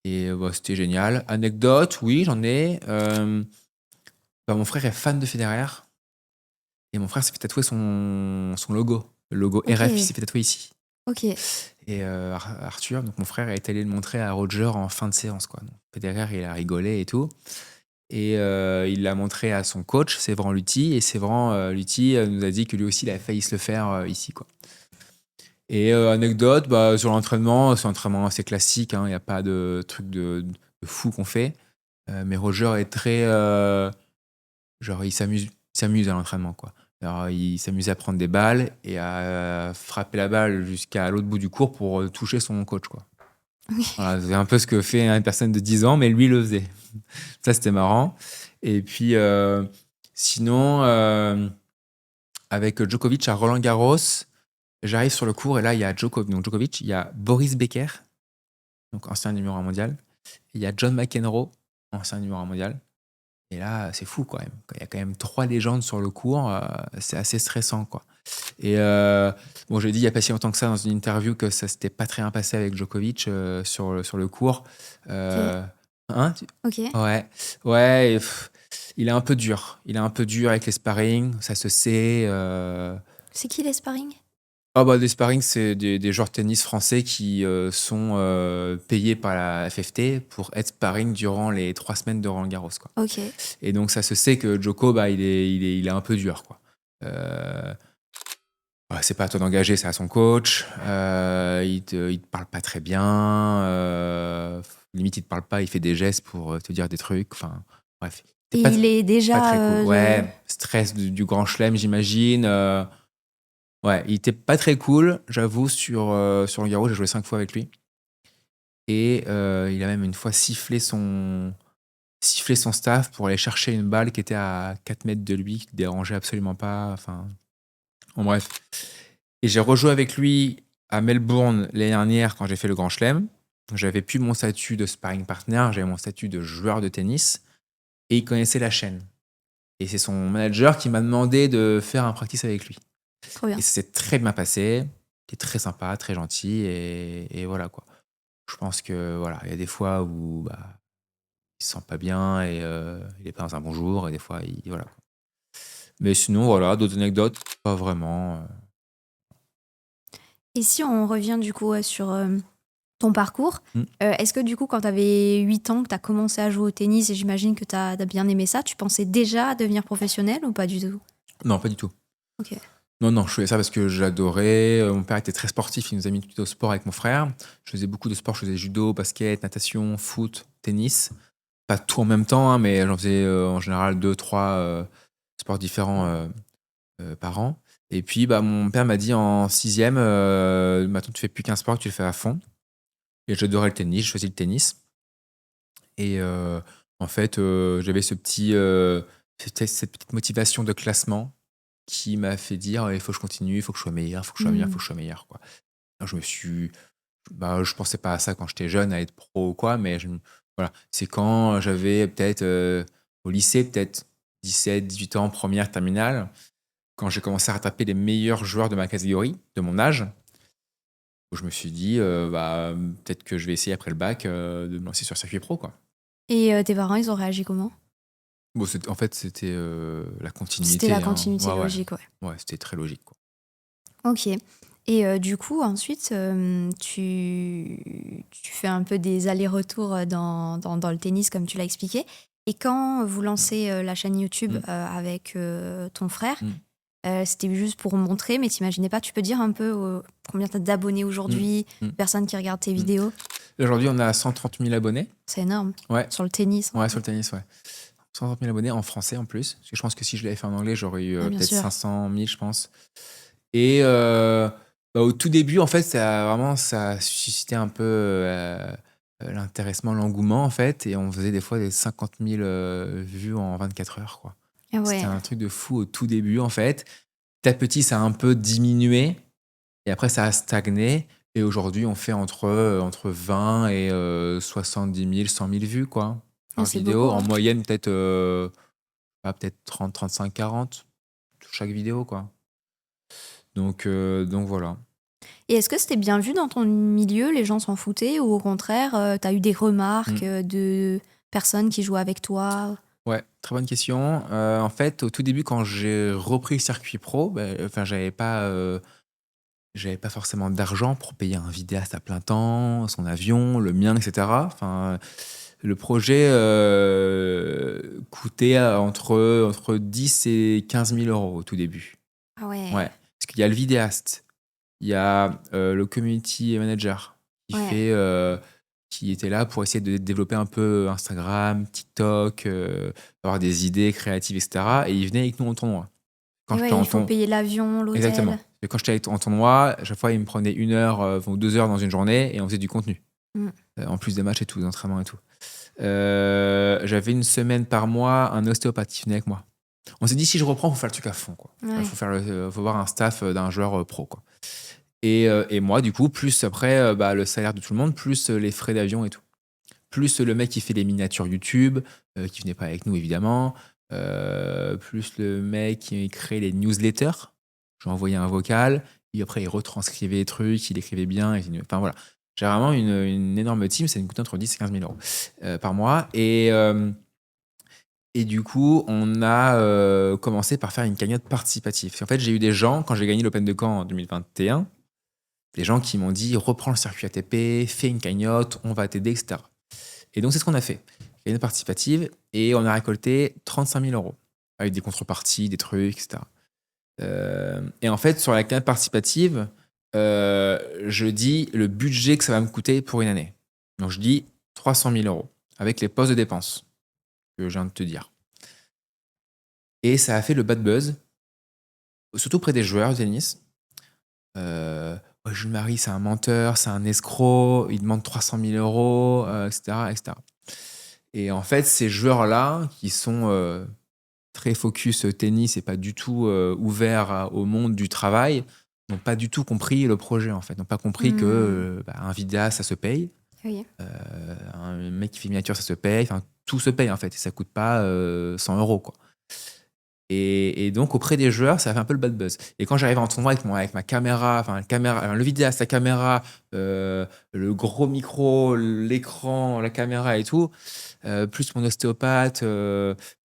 Et bah, c'était génial. Anecdote, oui, j'en ai. Bah, mon frère est fan de Federer. Et mon frère s'est fait tatouer son logo. Le logo Ok. RF, il s'est fait tatouer ici. Ok. Et Arthur, donc mon frère, est allé le montrer à Roger en fin de séance, quoi. Donc, Federer, il a rigolé et tout. Et il l'a montré à son coach, Séveran Luthi. Et Séveran Luthi nous a dit que lui aussi, il avait failli se le faire ici, quoi. Et anecdote, bah, sur l'entraînement, c'est un entraînement assez classique. Il n'y a pas de truc de fou qu'on fait. Mais Roger est très. Genre, il s'amuse à l'entraînement, quoi. Alors, il s'amusait à prendre des balles et à frapper la balle jusqu'à l'autre bout du court pour toucher son coach, quoi. Voilà, c'est un peu ce que fait une personne de 10 ans, mais lui le faisait. Ça, c'était marrant. Et puis, sinon, avec Djokovic à Roland-Garros, j'arrive sur le court et là, il y a Djokovic, il y a Boris Becker, donc ancien numéro 1 mondial, et il y a John McEnroe, ancien numéro 1 mondial. Et là, c'est fou quand même. Il y a quand même 3 légendes sur le court, c'est assez stressant, quoi. Et bon, j'ai dit il n'y a pas si longtemps que ça dans une interview que ça s'était pas très bien passé avec Djokovic sur le court. Hein, Ok. ouais, ouais. Il est un peu dur. Il est un peu dur avec les sparring, ça se sait. C'est qui les sparring? Ah bah, des sparring, c'est des joueurs de tennis français qui sont payés par la FFT pour être sparring durant les 3 semaines de Roland-Garros, quoi. Ok. Et donc, ça se sait que Djoko, bah, il est un peu dur, quoi. Ouais, c'est pas à toi d'engager, c'est à son coach. Il te parle pas très bien. Limite, il te parle pas, il fait des gestes pour te dire des trucs. Enfin, bref. Et Pas, il est pas déjà. très cool. Ouais, stress du grand chelem, j'imagine. Ouais, il était pas très cool, j'avoue, sur le Garros. J'ai joué 5 fois avec lui. Et il a même une fois sifflé son staff pour aller chercher une balle qui était à 4 mètres de lui, qui ne dérangeait absolument pas. Enfin, en bref. Et j'ai rejoué avec lui à Melbourne l'année dernière quand j'ai fait le Grand Chelem. J'avais plus mon statut de sparring partner, j'avais mon statut de joueur de tennis. Et il connaissait la chaîne. Et c'est son manager qui m'a demandé de faire un practice avec lui. Trop bien. Et ça s'est très bien passé. Il est très sympa, très gentil. Et voilà, quoi. Je pense que voilà, il y a des fois où bah, il se sent pas bien et il est pas dans un bon jour. Et des fois, voilà, quoi. Mais sinon, voilà, d'autres anecdotes, pas vraiment. Et si on revient du coup sur ton parcours, Hmm. est-ce que du coup, quand tu avais 8 ans, que tu as commencé à jouer au tennis, et j'imagine que tu as bien aimé ça, tu pensais déjà à devenir professionnel ou pas du tout? Non, pas du tout. Ok. Non, je faisais ça parce que j'adorais. Mon père était très sportif, il nous a mis tout au sport avec mon frère. Je faisais beaucoup de sport, je faisais judo, basket, natation, foot, tennis. Pas tout en même temps, hein, mais j'en faisais en général 2, 3 sports différents par an. Et puis, bah, mon père m'a dit en sixième, maintenant tu fais plus qu'un sport, tu le fais à fond. Et j'adorais le tennis, je faisais le tennis. Et en fait, j'avais cette petite motivation de classement qui m'a fait dire il faut que je continue, il faut que je sois meilleur, il faut que je sois meilleur, il faut que je sois meilleur, quoi. Alors, je pensais pas à ça quand j'étais jeune, à être pro ou quoi, mais voilà. C'est quand j'avais peut-être au lycée, peut-être 17, 18 ans, première, terminale, quand j'ai commencé à rattraper les meilleurs joueurs de ma catégorie, de mon âge, où je me suis dit, bah, peut-être que je vais essayer après le bac de me lancer sur le circuit pro, quoi. Et tes parents, ils ont réagi comment? Bon, en fait, c'était la continuité. C'était la hein. continuité Ouais, logique, ouais. ouais, c'était très logique, quoi. Ok. Et du coup, ensuite, tu fais un peu des allers-retours dans le tennis, comme tu l'as expliqué. Et quand vous lancez la chaîne YouTube Mm. avec ton frère, Mm. c'était juste pour montrer, mais t'imaginais pas, tu peux dire un peu combien t'as d'abonnés aujourd'hui, Mm. personnes qui regardent tes Mm. vidéos? Aujourd'hui, on a 130 000 abonnés. C'est énorme. Ouais, Sur le tennis. ouais, sur le tennis, ouais. 130 000 abonnés en français en plus. Parce que je pense que si je l'avais fait en anglais, j'aurais eu Ah, bien peut-être sûr. 500 000, je pense. Et au tout début, en fait, ça a suscité un peu l'intéressement, l'engouement, en fait. Et on faisait des fois des 50 000 vues en 24 heures, quoi. Ah C'était ouais. un truc de fou au tout début, en fait. Petit à petit, ça a un peu diminué. Et après, ça a stagné. Et aujourd'hui, on fait entre 20 et 70 000, 100 000 vues, quoi, Ah, par c'est vidéo. beaucoup, En hein. moyenne, peut-être peut-être 30, 35, 40 chaque vidéo, quoi. Donc voilà. Et est-ce que c'était bien vu dans ton milieu? Les gens s'en foutaient? Ou au contraire, t'as eu des remarques Mm. de personnes qui jouaient avec toi? Ouais, très bonne question. En fait, au tout début, quand j'ai repris le circuit pro, enfin, j'avais pas forcément d'argent pour payer un vidéaste à plein temps, son avion, le mien, etc. Enfin, le projet coûtait entre 10 et 15 000 euros au tout début. Ah ouais. Ouais, parce qu'il y a le vidéaste, il y a le community manager Ouais. qui était là pour essayer de développer un peu Instagram, TikTok, avoir des idées créatives, etc. Et il venait avec nous en tournoi. Quand Et j'étais ouais, en il faut tournoi. payer l'avion, Exactement. l'hôtel. Et quand j'étais en tournoi, à chaque fois, il me prenait 1 heure ou 2 heures dans une journée et on faisait du contenu. Mm. En plus des matchs et tout, des entraînements et tout. J'avais une semaine par mois un ostéopathe qui venait avec moi. On s'est dit, si je reprends, il faut faire le truc à fond, quoi. Ouais. Faut voir un staff d'un joueur pro, quoi. Et moi, du coup, plus après le salaire de tout le monde, plus les frais d'avion et tout. Plus le mec qui fait les miniatures YouTube, qui venait pas avec nous, évidemment. Plus le mec qui crée les newsletters. J'ai envoyé un vocal, et après, il retranscrivait les trucs, il écrivait bien. Enfin, voilà. J'ai vraiment une énorme team, ça me coûte entre 10 et 15 000 euros par mois. Et du coup, on a commencé par faire une cagnotte participative. En fait, j'ai eu des gens, quand j'ai gagné l'Open de Caen en 2021, des gens qui m'ont dit reprends le circuit ATP, fais une cagnotte, on va t'aider, etc. Et donc, c'est ce qu'on a fait. Cagnotte participative, et on a récolté 35 000 euros avec des contreparties, des trucs, etc. Et en fait, sur la cagnotte participative, je dis le budget que ça va me coûter pour une année. Donc, je dis 300 000 euros avec les postes de dépenses que je viens de te dire. Et ça a fait le bad buzz, surtout près des joueurs de tennis. Ouais, Jules Marie, c'est un menteur, c'est un escroc, il demande 300 000 euros, etc., etc. Et en fait, ces joueurs-là, qui sont très focus tennis et pas du tout ouverts au monde du travail, n'ont pas du tout compris le projet, en fait. N'ont pas compris que un vidéaste, ça se paye. Oui. Un mec qui fait miniature, ça se paye. Enfin, tout se paye, en fait. Et ça coûte pas 100 euros, quoi. Et donc, auprès des joueurs, ça a fait un peu le bad buzz. Et quand j'arrive en tournoi avec ma caméra, le vidéaste, la caméra, le gros micro, l'écran, la caméra et tout, plus mon ostéopathe,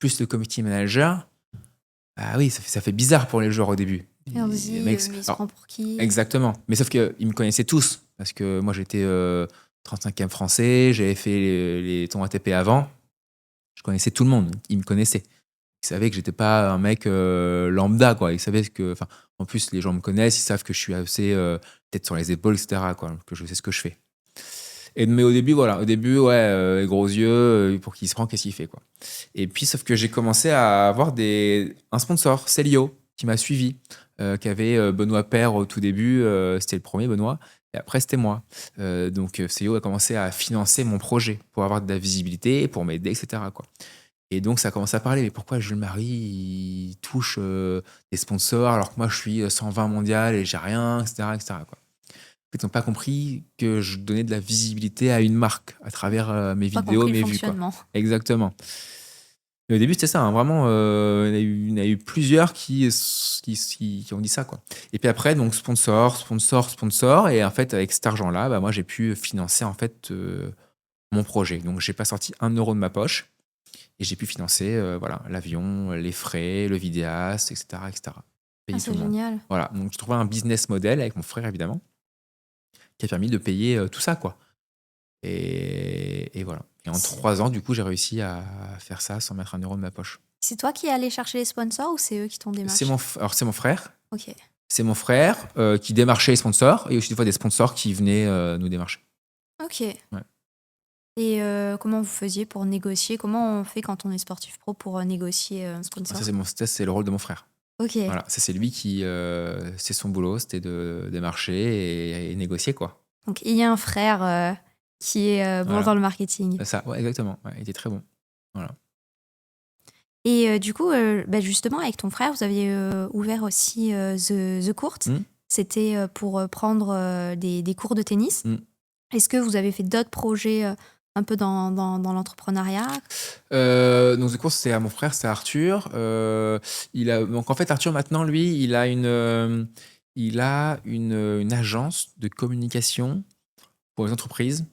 plus le community manager, ah oui, ça fait bizarre pour les joueurs au début. Et on se dit, Les mais mecs, il se alors, prend pour qui? exactement. Mais sauf qu'ils me connaissaient tous. Parce que moi, j'étais 35e français, j'avais fait les tournois ATP avant. Je connaissais tout le monde. Ils me connaissaient. Ils savaient que j'étais pas un mec lambda, quoi. Ils savaient que, enfin, en plus, les gens me connaissent, ils savent que je suis assez tête sur les épaules, etc., quoi, que je sais ce que je fais. Mais au début, voilà, ouais, les gros yeux, pour qui se prend, qu'est-ce qu'il fait, quoi. Et puis, sauf que j'ai commencé à avoir un sponsor, Célio, qui m'a suivi, qui avait Benoît Paire au tout début, c'était le premier Benoît, et après c'était moi. Donc Célio a commencé à financer mon projet pour avoir de la visibilité, pour m'aider, etc., quoi. Et donc, ça commence à parler. Mais pourquoi Jules Marie, il touche des sponsors alors que moi, je suis 120 mondial et j'ai rien, etc., etc., quoi. En fait, ils n'ont pas compris que je donnais de la visibilité à une marque à travers mes Pas vidéos, compris le mes vues, quoi. fonctionnement. Exactement. Et au début, c'était ça, hein, vraiment. Il y en a eu plusieurs qui ont dit ça, quoi. Et puis après, donc, sponsor. Et en fait, avec cet argent-là, moi, j'ai pu financer, en fait, mon projet. Donc, j'ai pas sorti 1 euro de ma poche. Et j'ai pu financer l'avion, les frais, le vidéaste, etc. etc. Ah, Payer tout c'est le monde. génial. Voilà, donc j'ai trouvé un business model avec mon frère, évidemment, qui a permis de payer tout ça, quoi. Et voilà. Et en 3 ans, du coup, j'ai réussi à faire ça sans mettre un euro de ma poche. C'est toi qui es allé chercher les sponsors ou c'est eux qui t'ont démarché? Alors, c'est mon frère. Ok. C'est mon frère qui démarchait les sponsors et aussi des fois des sponsors qui venaient nous démarcher. Ok. Ouais. Et comment vous faisiez pour négocier? Comment on fait quand on est sportif pro pour négocier un sponsor? Ça, c'est le rôle de mon frère. Ok. Voilà, ça, c'est lui qui. C'est son boulot, c'était de démarcher et négocier, quoi. Donc il y a un frère qui est bon Voilà. dans le marketing. C'est ça, ouais, exactement. Ouais, il était très bon. Voilà. Et du coup, justement, avec ton frère, vous aviez ouvert aussi The Court. C'était pour prendre des cours de tennis. Est-ce que vous avez fait d'autres projets un peu dans l'entrepreneuriat? Donc, du coup, c'était à mon frère, c'est Arthur. Donc, en fait, Arthur, maintenant, lui, il a une agence de communication pour les entreprises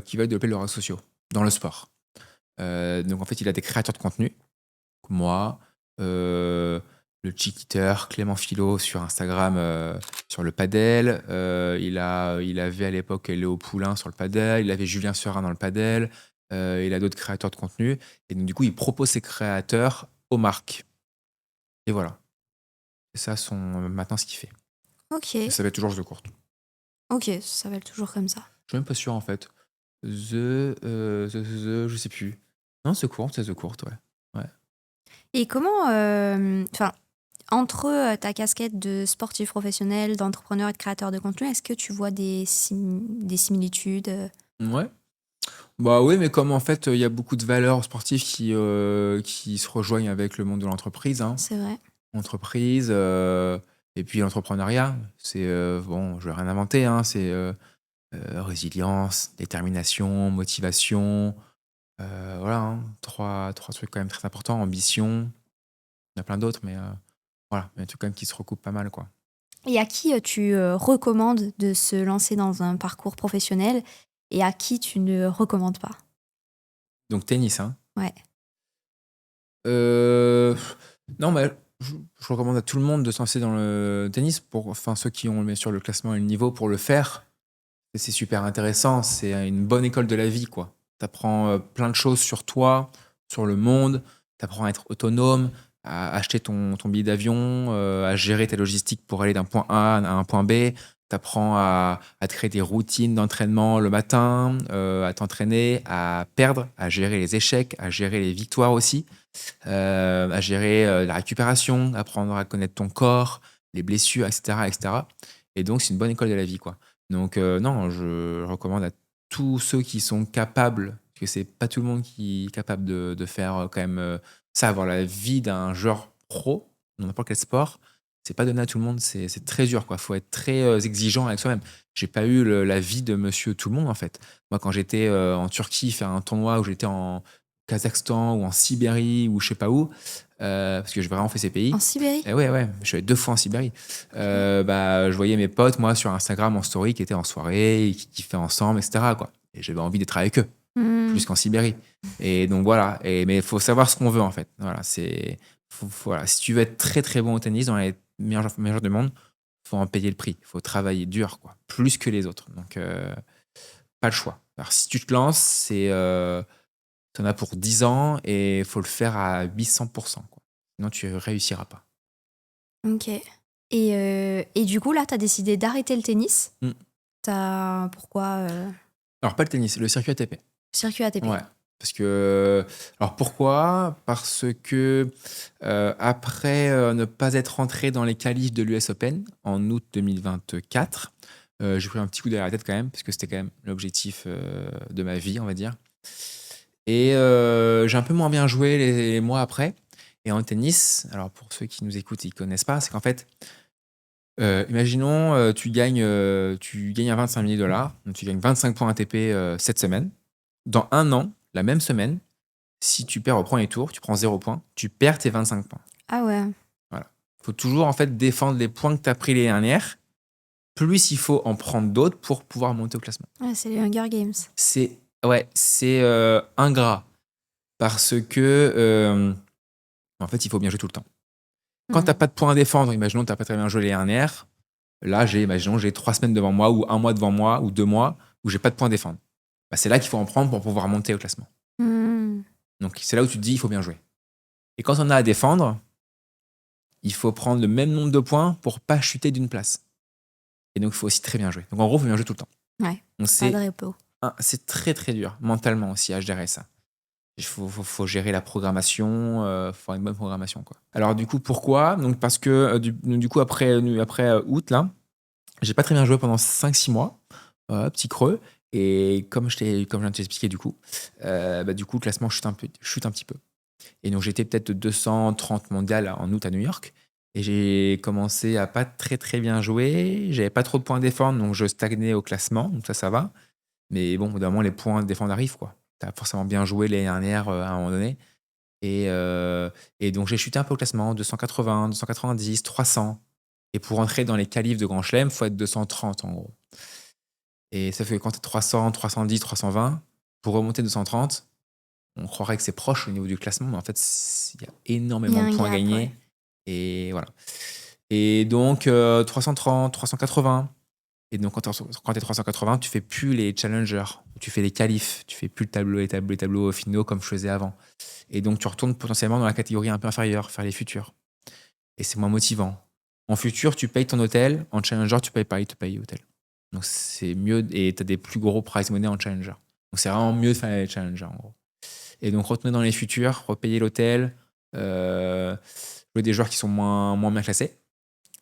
qui va développer leurs réseaux sociaux dans le sport. Donc, en fait, il a des créateurs de contenu. Moi, le Chiquiteur, Clément Philo sur Instagram, sur le padel. Il avait à l'époque Léo Poulain sur le padel. Il avait Julien Serin dans le padel. Il a d'autres créateurs de contenu. Et donc, du coup, il propose ses créateurs aux marques. Et voilà. C'est ça maintenant ce qu'il fait. Ok. Et ça va être toujours The Court. Ok, ça s'appelle toujours comme ça. Je suis même pas sûr en fait. Je sais plus. Non, The Court, c'est The Court, ouais. Et comment, entre ta casquette de sportif professionnel, d'entrepreneur et de créateur de contenu, est-ce que tu vois des similitudes? Ouais. Bah oui, mais comme en fait, il y a beaucoup de valeurs sportives qui se rejoignent avec le monde de l'entreprise, hein. C'est vrai. Entreprise, et puis l'entrepreneuriat, c'est bon, je vais rien inventer, hein, c'est résilience, détermination, motivation, voilà, hein, trois trucs quand même très importants, ambition. Il y en a plein d'autres, mais voilà, il y a des trucs quand même qui se recoupent pas mal, quoi. Et à qui tu recommandes de se lancer dans un parcours professionnel et à qui tu ne recommandes pas? Donc tennis, hein. Ouais. Non, mais je recommande à tout le monde de se lancer dans le tennis, enfin ceux qui ont bien sûr le classement et le niveau pour le faire. C'est super intéressant, c'est une bonne école de la vie, quoi. T'apprends plein de choses sur toi, sur le monde, t'apprends à être autonome, à acheter ton billet d'avion, à gérer ta logistique pour aller d'un point A à un point B. T'apprends à te créer des routines d'entraînement le matin, à t'entraîner, à perdre, à gérer les échecs, à gérer les victoires aussi, à gérer la récupération, apprendre à connaître ton corps, les blessures, etc., etc. Et donc, c'est une bonne école de la vie, quoi. Donc, non, je recommande à tous ceux qui sont capables, parce que c'est pas tout le monde qui est capable de faire quand même ça, avoir la vie d'un joueur pro, dans n'importe quel sport. C'est pas donné à tout le monde, c'est très dur, quoi. Faut être très exigeant avec soi-même. J'ai pas eu la vie de monsieur tout le monde, en fait. Moi, quand j'étais en Turquie, faire un tournoi, où j'étais en Kazakhstan ou en Sibérie ou je sais pas où, parce que j'ai vraiment fait ces pays. En Sibérie? Ouais, je suis allé 2 fois en Sibérie. Je voyais mes potes, moi, sur Instagram en story, qui étaient en soirée, qui kiffaient ensemble, etc., quoi. Et j'avais envie d'être avec eux, plus qu'en Sibérie. Et donc voilà. Mais il faut savoir ce qu'on veut, en fait. Voilà, voilà. Si tu veux être très très bon au tennis, dans les meilleurs joueurs du monde, faut en payer le prix. Il faut travailler dur, quoi, plus que les autres. Donc, pas le choix. Alors, si tu te lances, t'en as pour 10 ans et il faut le faire à 800%, quoi. Sinon, tu réussiras pas. Ok. Et du coup, là, tu as décidé d'arrêter le tennis. Pourquoi Alors, pas le tennis, le circuit ATP. Circuit ATP. Ouais. Parce que. Alors, pourquoi? Parce que après ne pas être rentré dans les qualifs de l'US Open en août 2024, j'ai pris un petit coup derrière la tête quand même, parce que c'était quand même l'objectif de ma vie, on va dire. Et j'ai un peu moins bien joué les mois après. Et en tennis, alors pour ceux qui nous écoutent et qui ne connaissent pas, c'est qu'en fait, imaginons, tu gagnes un 25 000 $, donc tu gagnes 25 points ATP cette semaine. Dans un an, la même semaine, si tu perds au premier tour, tu prends 0 points, tu perds tes 25 points. Ah ouais. Voilà. Il faut toujours en fait défendre les points que tu as pris les dernières, plus il faut en prendre d'autres pour pouvoir monter au classement. Ouais, c'est les Hunger Games. C'est ingrat. parce que, en fait, il faut bien jouer tout le temps. Quand tu Mhm. pas de points à défendre, imaginons que tu pas très bien joué les dernières, là, imaginons, j'ai 3 semaines devant moi, ou 1 mois devant moi, ou 2 mois, où j'ai pas de points à défendre. Bah, c'est là qu'il faut en prendre pour pouvoir monter au classement. Mhm. Donc, c'est là où tu te dis, il faut bien jouer. Et quand on a à défendre, il faut prendre le même nombre de points pour pas chuter d'une place. Et donc, il faut aussi très bien jouer. Donc, en gros, il faut bien jouer tout le temps. Ouais, Donc, pas de repos. c'est très, très dur, mentalement aussi, à gérer ça. Il faut gérer la programmation, faut avoir une bonne programmation, quoi. Alors, du coup, pourquoi? Donc, parce que, du coup, après août, là, j'ai pas très bien joué pendant 5-6 mois, petit creux. Et comme je viens de t'expliquer, du coup, du coup, le classement chute un petit peu. Et donc, j'étais peut-être 230 mondial en août à New York. Et j'ai commencé à pas très très bien jouer. J'avais pas trop de points à défendre, donc je stagnais au classement. Donc ça va. Mais bon, au bout d'un moment, les points à défendre arrivent, quoi. Tu as forcément bien joué l'année dernière à un moment donné. Et donc, j'ai chuté un peu au classement, 280, 290, 300. Et pour rentrer dans les qualifs de Grand Chelem, il faut être 230 en gros. Et ça fait que quand tu es 300, 310, 320, pour remonter 230, on croirait que c'est proche au niveau du classement, mais en fait, il y a Il y énormément a de un points à gap, gagner. ouais. Et voilà. Et donc, 330, 380. Et donc, quand tu es 380, tu fais plus les challengers, tu fais les qualifs, tu fais plus les tableaux finaux comme je faisais avant. Et donc, tu retournes potentiellement dans la catégorie un peu inférieure, faire les futurs. Et c'est moins motivant. En futur, tu payes ton hôtel. En challenger, tu te payes hôtel. Donc, c'est mieux. Et tu as des plus gros prize money en challenger. Donc, c'est vraiment mieux de faire les challengers, en gros. Et donc, retourner dans les futurs, repayer l'hôtel, jouer des joueurs qui sont moins bien classés,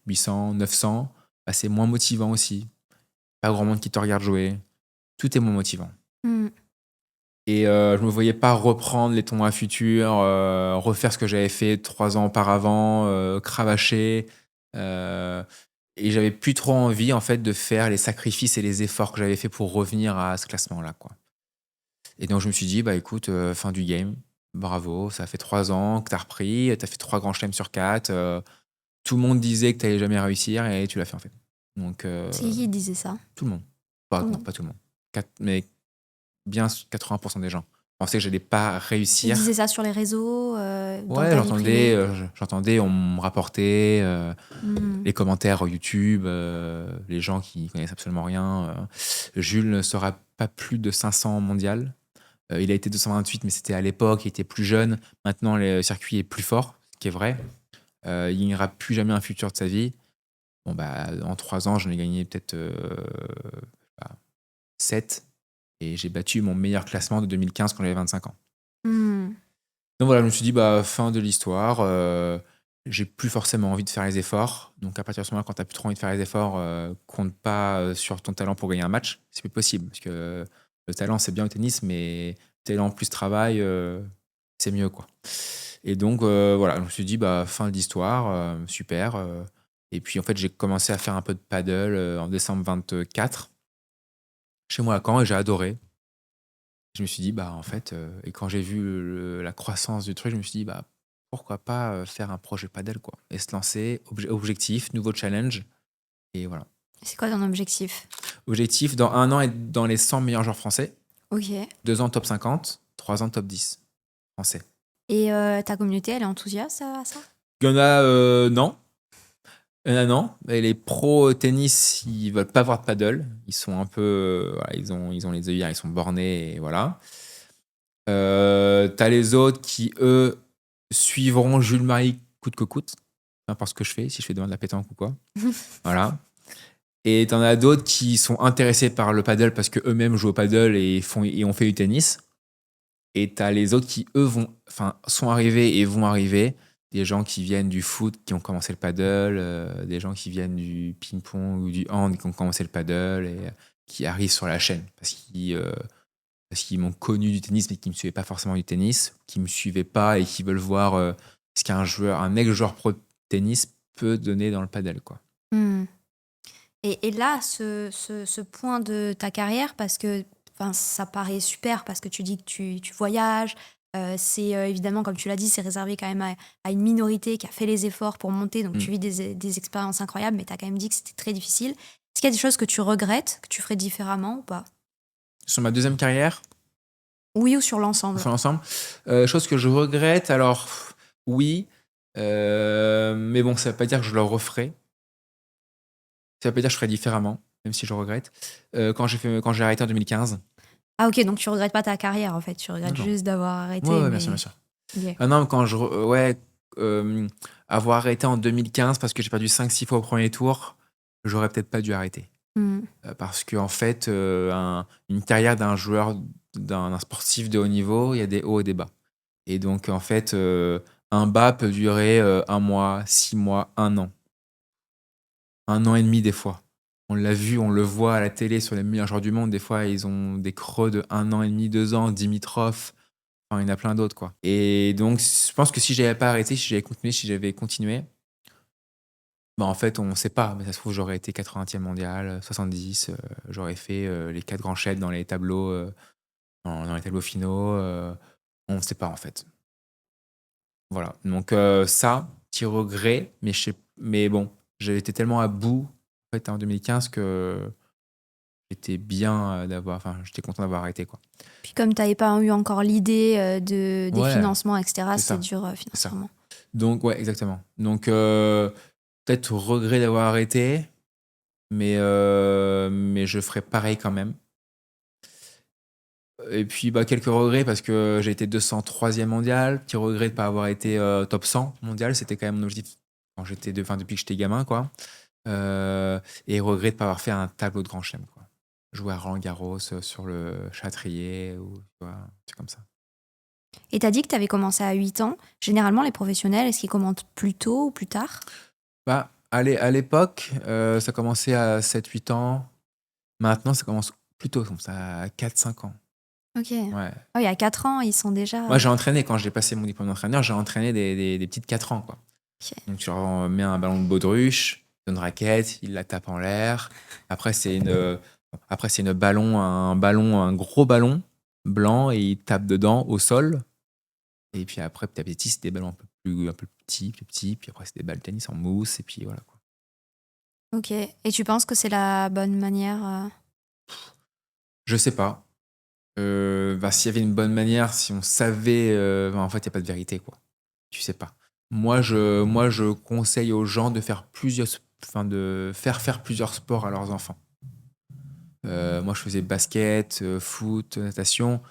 800, 900, bah, c'est moins motivant aussi. Pas grand monde qui te regarde jouer. Tout est moins motivant. Mhm. Et je me voyais pas reprendre les tournois futurs, refaire ce que j'avais fait 3 ans auparavant, cravacher. euh, et j'avais plus trop envie, en fait, de faire les sacrifices et les efforts que j'avais fait pour revenir à ce classement-là, quoi. Et donc, je me suis dit, bah écoute, fin du game. Bravo, ça fait 3 ans que tu as repris, tu as fait 3 grands chelems sur 4. Tout le monde disait que tu n'allais jamais réussir et tu l'as fait, en fait. Donc, C'est qui disait ça? tout le monde. Tout le Non, monde. pas tout le monde. Mais bien 80% des gens pensaient que j'allais pas Il disait réussir. ça sur les réseaux, dans Ouais, ta vie privée. j'entendais, on me rapportait Mhm. les commentaires YouTube, les gens qui connaissent absolument rien. Jules ne sera pas plus de 500 mondial. Il a été 228, mais c'était à l'époque, il était plus jeune. Maintenant, le circuit est plus fort, ce qui est vrai. Il n'aura plus jamais un futur de sa vie. Bon, bah, en 3 ans, j'en ai gagné peut-être 7. Et j'ai battu mon meilleur classement de 2015 quand j'avais 25 ans. Mhm. Donc voilà, je me suis dit, bah, fin de l'histoire. J'ai plus forcément envie de faire les efforts. Donc à partir de ce moment-là, quand tu n'as plus trop envie de faire les efforts, compte pas sur ton talent pour gagner un match. C'est plus possible. Parce que le talent, c'est bien au tennis, mais talent plus travail, c'est mieux, quoi. Et donc voilà, je me suis dit, bah, fin de l'histoire, super. Et puis en fait, j'ai commencé à faire un peu de paddle en décembre 24 chez moi à Caen et j'ai adoré. Je me suis dit, bah, en fait, et quand j'ai vu la croissance du truc, je me suis dit, bah, pourquoi pas faire un projet paddle, quoi. Et se lancer, objectif, nouveau challenge, et voilà. C'est quoi ton objectif? Objectif, dans 1 an, être dans les 100 meilleurs joueurs français, Ok. 2 ans top 50, 3 ans top 10 français. Et ta communauté, elle est enthousiaste à ça? Il y en a, non. Il y en a, non. Et les pros tennis, ils veulent pas voir de paddle. Ils sont un peu, voilà, ils ont les œillères, ils sont bornés, et voilà. T'as les autres qui, eux, suivront Jules Marie coûte que coûte. Peu importe ce que je fais, si je fais demain de la pétanque ou quoi. Voilà. Et t'en as d'autres qui sont intéressés par le paddle parce qu'eux-mêmes jouent au paddle et ont fait du tennis. Et t'as les autres qui, eux, sont arrivés et vont arriver. Des gens qui viennent du foot, qui ont commencé le paddle. Des gens qui viennent du ping-pong ou du hand, qui ont commencé le paddle et qui arrivent sur la chaîne parce qu'ils m'ont connu du tennis, mais qui ne me suivaient pas forcément du tennis, qui ne me suivaient pas et qui veulent voir ce un ex-joueur pro de tennis peut donner dans le paddle, quoi. Hmm. Et là, ce point de ta carrière, parce que ça paraît super, parce que tu dis que tu voyages, c'est évidemment, comme tu l'as dit, c'est réservé quand même à une minorité qui a fait les efforts pour monter, donc tu vis des expériences incroyables, mais tu as quand même dit que c'était très difficile. Est-ce qu'il y a des choses que tu regrettes, que tu ferais différemment ou pas? Sur ma deuxième carrière, Oui, ou sur l'ensemble? Sur l'ensemble. Chose que je regrette, alors oui, mais bon, ça veut pas dire que je le referai. Ça veut pas dire que je ferais différemment, même si je regrette. Quand j'ai arrêté en 2015. Ah OK, donc tu regrettes pas ta carrière, en fait, tu Non, regrettes non. juste d'avoir Ouais, arrêté, ouais, bien sûr, bien mais sûr. OK. Ah non, avoir arrêté en 2015 parce que j'ai perdu 5-6 fois au premier tour, j'aurais peut-être pas dû arrêter. Mmh. Parce qu'en fait, une carrière d'un sportif de haut niveau, il y a des hauts et des bas. Et donc en fait, un bas peut durer, 1 mois, 6 mois, 1 an. 1 an et demi des fois. On l'a vu, on le voit à la télé sur les meilleurs joueurs du monde, des fois ils ont des creux de 1 an et demi, 2 ans, Dimitrov, enfin il y en a plein d'autres quoi. Et donc je pense que si j'avais pas arrêté, si j'avais continué, bah, en fait on sait pas, mais ça se trouve j'aurais été 80e mondial, 70, j'aurais fait, les 4 grands chelems dans les tableaux, dans les tableaux finaux, on sait pas en fait. Voilà, donc ça, petit regret, mais bon, j'avais été tellement à bout, en fait, en 2015 que j'étais content d'avoir arrêté, quoi. Puis comme tu avais pas eu encore l'idée, des Ouais, financements et cetera, c'est c'est ça, dur, c'est ça. financièrement. Donc ouais, exactement. Donc peut-être regret d'avoir arrêté, mais je ferai pareil quand même. Et puis, bah, quelques regrets parce que j'ai été 203e mondial. Petit regret de pas avoir été, top 100 mondial. C'était quand même mon objectif depuis que j'étais gamin, quoi. Et regret de pas avoir fait un tableau de grand chelem, quoi. Jouer à Roland-Garros, sur le Châtrier ou tu vois? Un truc comme ça. Et tu as dit que tu avais commencé à 8 ans. Généralement, les professionnels, est-ce qu'ils commencent plus tôt ou plus tard? Bah, à l'époque, ça commençait à 7-8 ans. Maintenant, ça commence plus tôt, comme ça, à 4-5 ans. OK. Ouais. Ah, il y a 4 ans, ils sont déjà, Moi, j'ai entraîné quand j'ai passé mon diplôme d'entraîneur, j'ai entraîné des petites 4 ans, quoi. OK. Donc tu leur mets un ballon de baudruche, une raquette, ils la tapent en l'air. Après c'est un gros ballon blanc et ils tapent dedans au sol. Et puis après petit à petit c'est des ballons un peu plus petits. Puis après c'est des balles de tennis en mousse et puis voilà quoi. OK. Et tu penses que c'est la bonne manière, Je sais pas. S'il y avait une bonne manière, si on savait, en fait il y a pas de vérité quoi. Tu sais pas. Moi je conseille aux gens de faire plusieurs sports à leurs enfants. Moi, je faisais basket, foot, natation.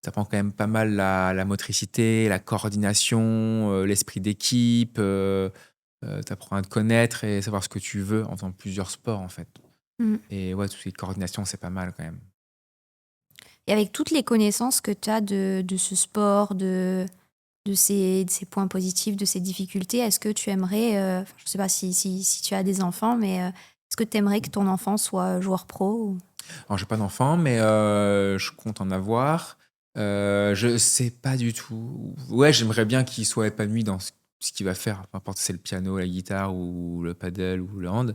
Ça prend quand même pas mal la motricité, la coordination, l'esprit d'équipe. Tu apprends à te connaître et savoir ce que tu veux en faisant plusieurs sports, en fait. Mmh. Et ouais, tout ce qui est coordination, c'est pas mal quand même. Et avec toutes les connaissances que tu as de ce sport, de ces points positifs, de ces difficultés, est-ce que tu aimerais, je sais pas si tu as des enfants, mais, est-ce que tu aimerais que ton enfant soit joueur pro ou? Alors, j'ai pas d'enfant, mais je compte en avoir. Je sais pas du tout. Ouais, j'aimerais bien qu'il soit épanoui dans ce qu'il va faire, peu importe si c'est le piano, la guitare ou le paddle ou le hand.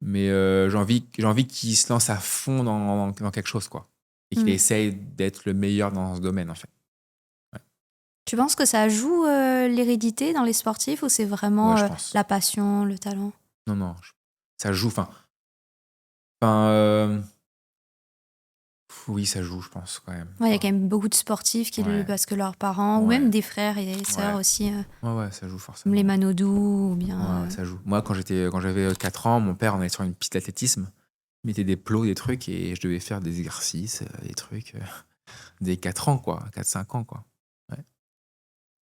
Mais j'ai envie qu'il se lance à fond dans quelque chose, quoi. Et qu'il Mmh. essaye d'être le meilleur dans ce domaine, en fait. Ouais, Tu penses que ça joue, l'hérédité dans les sportifs ou c'est ouais, vraiment, je pense. la passion, le talent? Non, non, ça joue. Enfin, oui, ça joue, je pense, quand même. Ouais, il y a quand Enfin, même beaucoup de sportifs qui le ouais, parce que leurs parents ou même ouais, des frères et des sœurs ouais. aussi, Ouais, ouais, ça joue comme les forcément. Manodou ou Ouais, bien, ouais, ça joue. Moi, quand j'avais 4 ans, mon père, on allait sur une piste d'athlétisme. Il mettait des plots, des trucs, et je devais faire des exercices, des trucs, dès 4 ans, quoi. 4-5 ans, quoi. Ouais.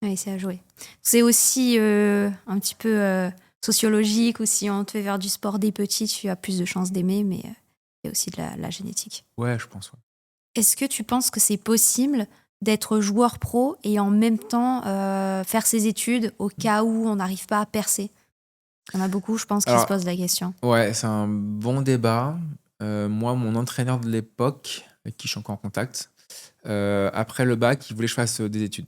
ouais, c'est à jouer. C'est aussi, un petit peu, sociologique ou si on te fait faire du sport dès petit, tu as plus de chances d'aimer, mais, il y a aussi de la génétique. Ouais, je pense, ouais. Est-ce que tu penses que c'est possible d'être joueur pro et en même temps, faire ses études au cas où on n'arrive pas à percer? Il y en a beaucoup, je pense, qui se Alors, posent la question. ouais, c'est un bon débat. Moi, mon entraîneur de l'époque, avec qui je suis encore en contact, après le bac, il voulait que je fasse, des études.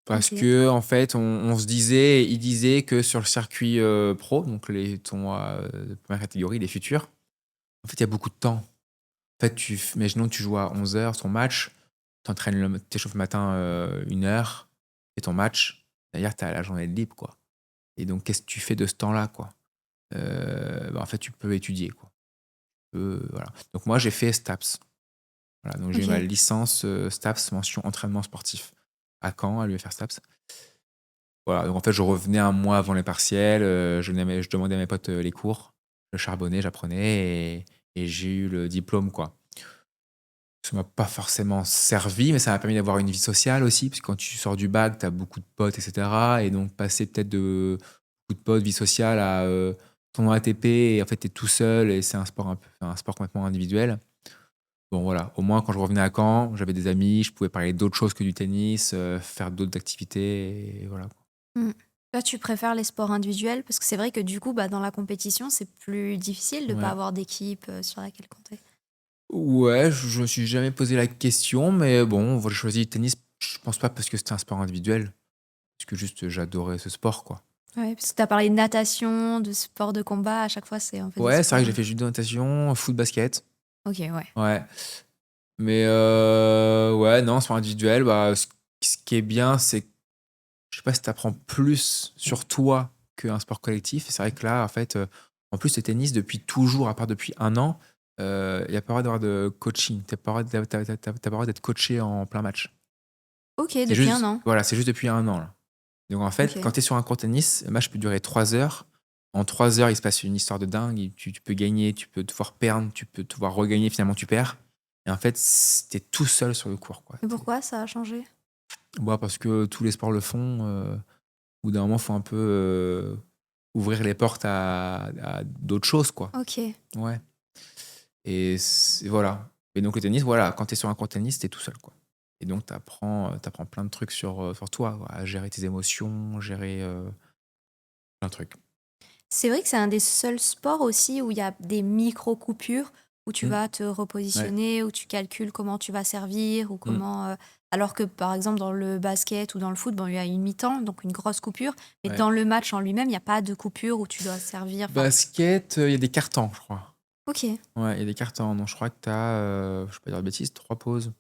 Parce OK. que en fait, il disait que sur le circuit, pro, donc les tournois, de 1re catégorie, les futurs, en fait, il y a beaucoup de temps. En fait, imaginons que tu joues à 11 heures ton match, t'échauffes le matin, 1 heure et ton match, derrière, tu as la journée de libre, quoi. Et donc qu'est-ce que tu fais de ce temps-là, quoi? En fait, tu peux étudier, quoi. Voilà. Donc moi, j'ai fait STAPS. Voilà, donc j'ai Ok. ma licence STAPS, mention entraînement sportif, à Caen, à l'UFR STAPS. Voilà, donc en fait, je revenais un mois avant les partiels, je demandais à mes potes les cours, je charbonnais, j'apprenais et j'ai eu le diplôme, quoi. Ça m'a pas forcément servi, mais ça m'a permis d'avoir une vie sociale aussi, parce que quand tu sors du bac, tu as beaucoup de potes, et cetera, et donc passer peut-être de beaucoup de potes, vie sociale à ton ATP, et en fait, tu es tout seul et c'est un sport complètement individuel. Bon, voilà, au moins quand je revenais à Caen, j'avais des amis, je pouvais parler d'autre chose que du tennis, faire d'autres activités, et voilà. Mm. Toi, tu préfères les sports individuels parce que c'est vrai que du coup, bah, dans la compétition, c'est plus difficile de pas Ouais. avoir d'équipe sur laquelle compter. Ouais, je me suis jamais posé la question, mais bon, voilà, j'ai choisi le tennis, je pense pas parce que c'était un sport individuel, parce que juste j'adorais ce sport, quoi. Ouais, parce que tu as parlé de natation, de sport de combat, à chaque fois, c'est en fait des Ouais, c'est vrai sports. que j'ai fait judo, natation, foot, basket. Ok, ouais. Ouais. Mais ouais, non, sport individuel, bah, ce qui est bien, c'est que je sais pas si tu apprends plus sur toi qu'un sport collectif. Et c'est vrai que là, en fait, en plus, le tennis, depuis toujours, à part depuis un an, il n'y a pas le droit d'avoir de coaching. Tu n'as pas le droit t'as pas le droit d'être coaché en plein match. Ok, C'est depuis un juste, an. voilà, c'est juste depuis un an, là. Donc en fait, quand Ok. tu es sur un court tennis, le match peut durer 3 heures. En 3 heures, il se passe une histoire de dingue. Tu peux gagner, tu peux te voir perdre, tu peux te voir regagner, finalement tu perds. Et en fait, tu es tout seul sur le court, quoi. Et pourquoi ça a changé? Bah, parce que tous les sports le font. Au bout d'un moment, il faut un peu ouvrir les portes à d'autres choses, quoi. Ok. Ouais. Et voilà. Et donc le tennis, voilà, quand tu es sur un court tennis, tu es tout seul, quoi. Et donc tu apprends, plein de trucs sur toi, quoi, à gérer tes émotions, gérer plein de trucs. C'est vrai que c'est un des seuls sports aussi où il y a des micro-coupures, où tu Mmh. vas te Ouais. repositionner, où tu calcules comment tu vas servir, ou Mmh. comment. Alors que par exemple dans le basket ou dans le foot, bon, il y a une mi-temps, donc une grosse coupure, mais Ouais. dans le match en lui-même, il n'y a pas de coupure où tu dois servir. Enfin, Basket, il y a des cartons, je crois. ok, Ouais, il y a des cartons. Donc je crois que tu as, je vais pas dire de bêtises, 3 pauses.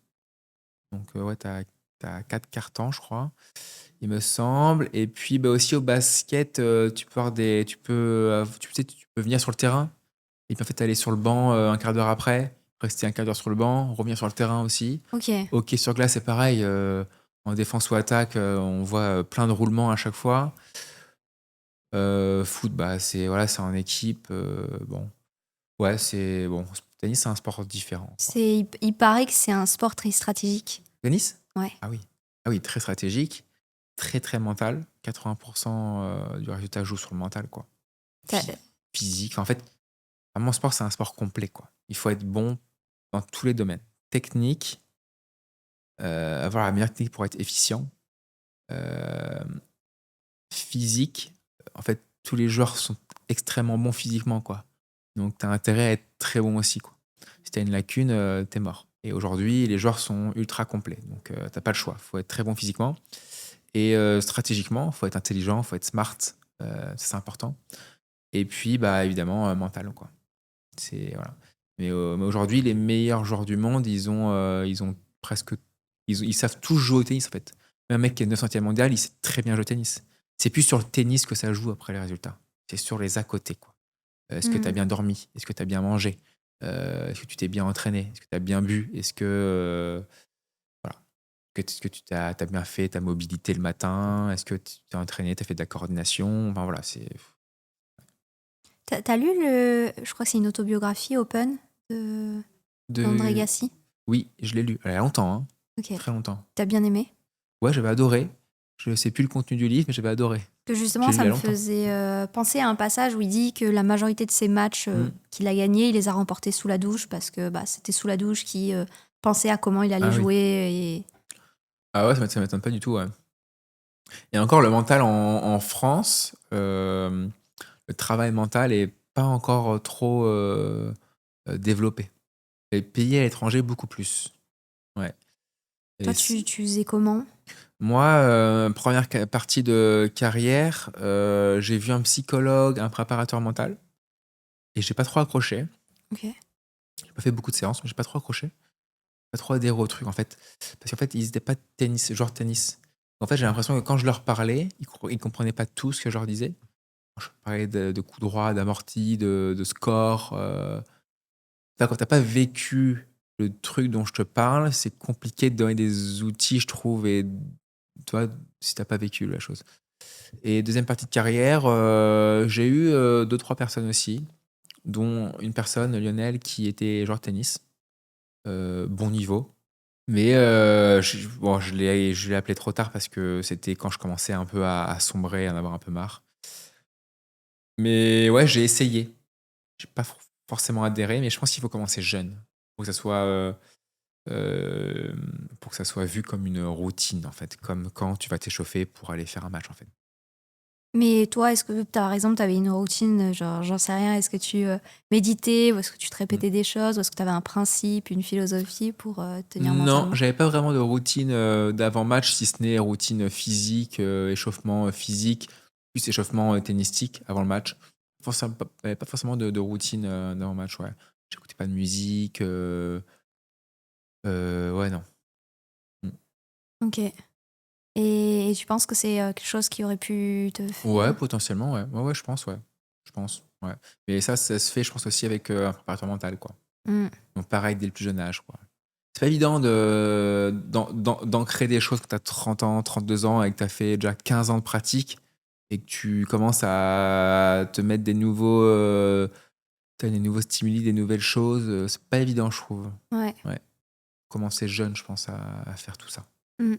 Donc ouais, tu as 4 cartons, je crois, il me semble. Et puis, bah, aussi au basket, tu peux avoir des tu sais, tu peux venir sur le terrain et puis en fait aller sur le banc, un quart d'heure après, rester un quart d'heure sur le banc, revenir sur le terrain aussi. ok. Hockey sur glace, c'est pareil, en défense ou attaque, on voit, plein de roulements à chaque fois. Foot, bah, c'est voilà, c'est en équipe, bon. Ouais, c'est bon, tennis, c'est un sport différent, quoi. Il paraît que c'est un sport très stratégique. Tennis? Ouais. Ah oui. Ah oui, très stratégique, très, très mental. 80 du résultat joue sur le mental, quoi. T'as- Physique, en fait, vraiment sport, c'est un sport complet, quoi. Il faut être bon dans tous les domaines. Technique, avoir la meilleure technique pour être efficient, hem, physique, en fait, tous les joueurs sont extrêmement bons physiquement, quoi. Donc tu as intérêt à être très bon aussi, quoi. Si tu as une lacune, tu es mort. Et aujourd'hui, les joueurs sont ultra complets, donc tu pas le choix. Il faut être très bon physiquement et stratégiquement, il faut être intelligent, il faut être smart, ça c'est important. Et puis, bah, évidemment, mental, quoi. C'est voilà. Mais aujourd'hui, les meilleurs joueurs du monde, ils ont presque ils savent tous jouer au tennis, en fait. Même un mec qui est 900e mondial, il sait très bien jouer au tennis. C'est plus sur le tennis que ça joue après les résultats. C'est sur les à côté, quoi. Est-ce que tu as Hmm. bien dormi? Est-ce que tu as bien mangé? Est-ce que tu t'es bien entraîné? Est-ce que tu as bien bu? Est-ce que, voilà, est-ce que tu t'as bien fait ta mobilité le matin? Est-ce que tu t'es entraîné, tu as fait de la coordination? Enfin voilà, c'est T'as lu je crois que c'est une autobiographie Open de d'André de Gassi. oui, je l'ai lu. Il y a longtemps, hein, Ok. très longtemps. T'as bien aimé? Ouais, j'avais adoré. Je sais plus le contenu du livre, mais j'avais adoré. Que justement, J'ai lu il ça y a me longtemps. faisait penser à un passage où il dit que la majorité de ses matchs Mmh. qu'il a gagnés, il les a remportés sous la douche parce que bah, c'était sous la douche qu'il pensait à comment il allait Ah oui. jouer. Et... Ah ouais, ça m'étonne pas du tout, ouais. Et encore le mental en France, le travail mental est pas encore, trop, développé. Les pays à l'étranger, beaucoup plus. Ouais. Toi, Et c tu faisais comment? moi, 1re partie de carrière, j'ai vu un psychologue, un préparateur mental et j'ai pas trop accroché. Ok. J'ai pas fait beaucoup de séances, mais j'ai pas trop accroché. Pas trop adhéré au truc, en fait. Parce qu'en fait, ils étaient pas joueurs de tennis. En fait, j'ai l'impression que quand je leur parlais, ils comprenaient pas tout ce que je leur disais. Quand je parlais de coups droits, d'amortis, de score, quand t'as pas vécu le truc dont je te parle, c'est compliqué de donner des outils, je trouve, et toi, si t'as pas vécu la chose. Et deuxième partie de carrière, j'ai eu 2-3 personnes aussi, dont une personne, Lionel, qui était joueur de tennis, bon niveau. Mais bon, je l'ai appelé trop tard parce que c'était quand je commençais un peu à sombrer, à en avoir un peu marre. Mais ouais, j'ai essayé. J'ai pas forcément adhéré, mais je pense qu'il faut commencer jeune pour que ça soit, pour que ça soit vu comme une routine, en fait, comme quand tu vas t'échauffer pour aller faire un match, en fait. Mais toi, est-ce que, par exemple, tu avais une routine, genre, j'en sais rien, est-ce que tu méditais ou est-ce que tu te Mmh. répétais des choses ou est-ce que tu avais un principe, une philosophie pour tenir Non, mentalement? j'avais pas vraiment de routine, d'avant-match, si ce n'est routine physique, échauffement, physique, plus échauffement, tennistique avant le match. Forcément pas il y avait pas forcément de routine, d'avant-match, ouais. J'écoutais pas de musique, ouais, non. Mmh. Ok. Et tu penses que c'est quelque chose qui aurait pu te Ouais, faire... potentiellement, ouais. Ouais, ouais, je pense, ouais. Je pense, ouais. Mais ça se fait, je pense, aussi avec, un préparateur mental, quoi. Hmm. Donc pareil dès le plus jeune âge, quoi. C'est pas évident d'ancrer des choses quand tu as 30 ans, 32 ans et que tu as fait déjà 15 ans de pratique et que tu commences à te mettre des nouveaux stimuli, des nouvelles choses, c'est pas évident, je trouve. Ouais. Ouais. Commencer jeune, je pense, à faire tout ça. Hmm.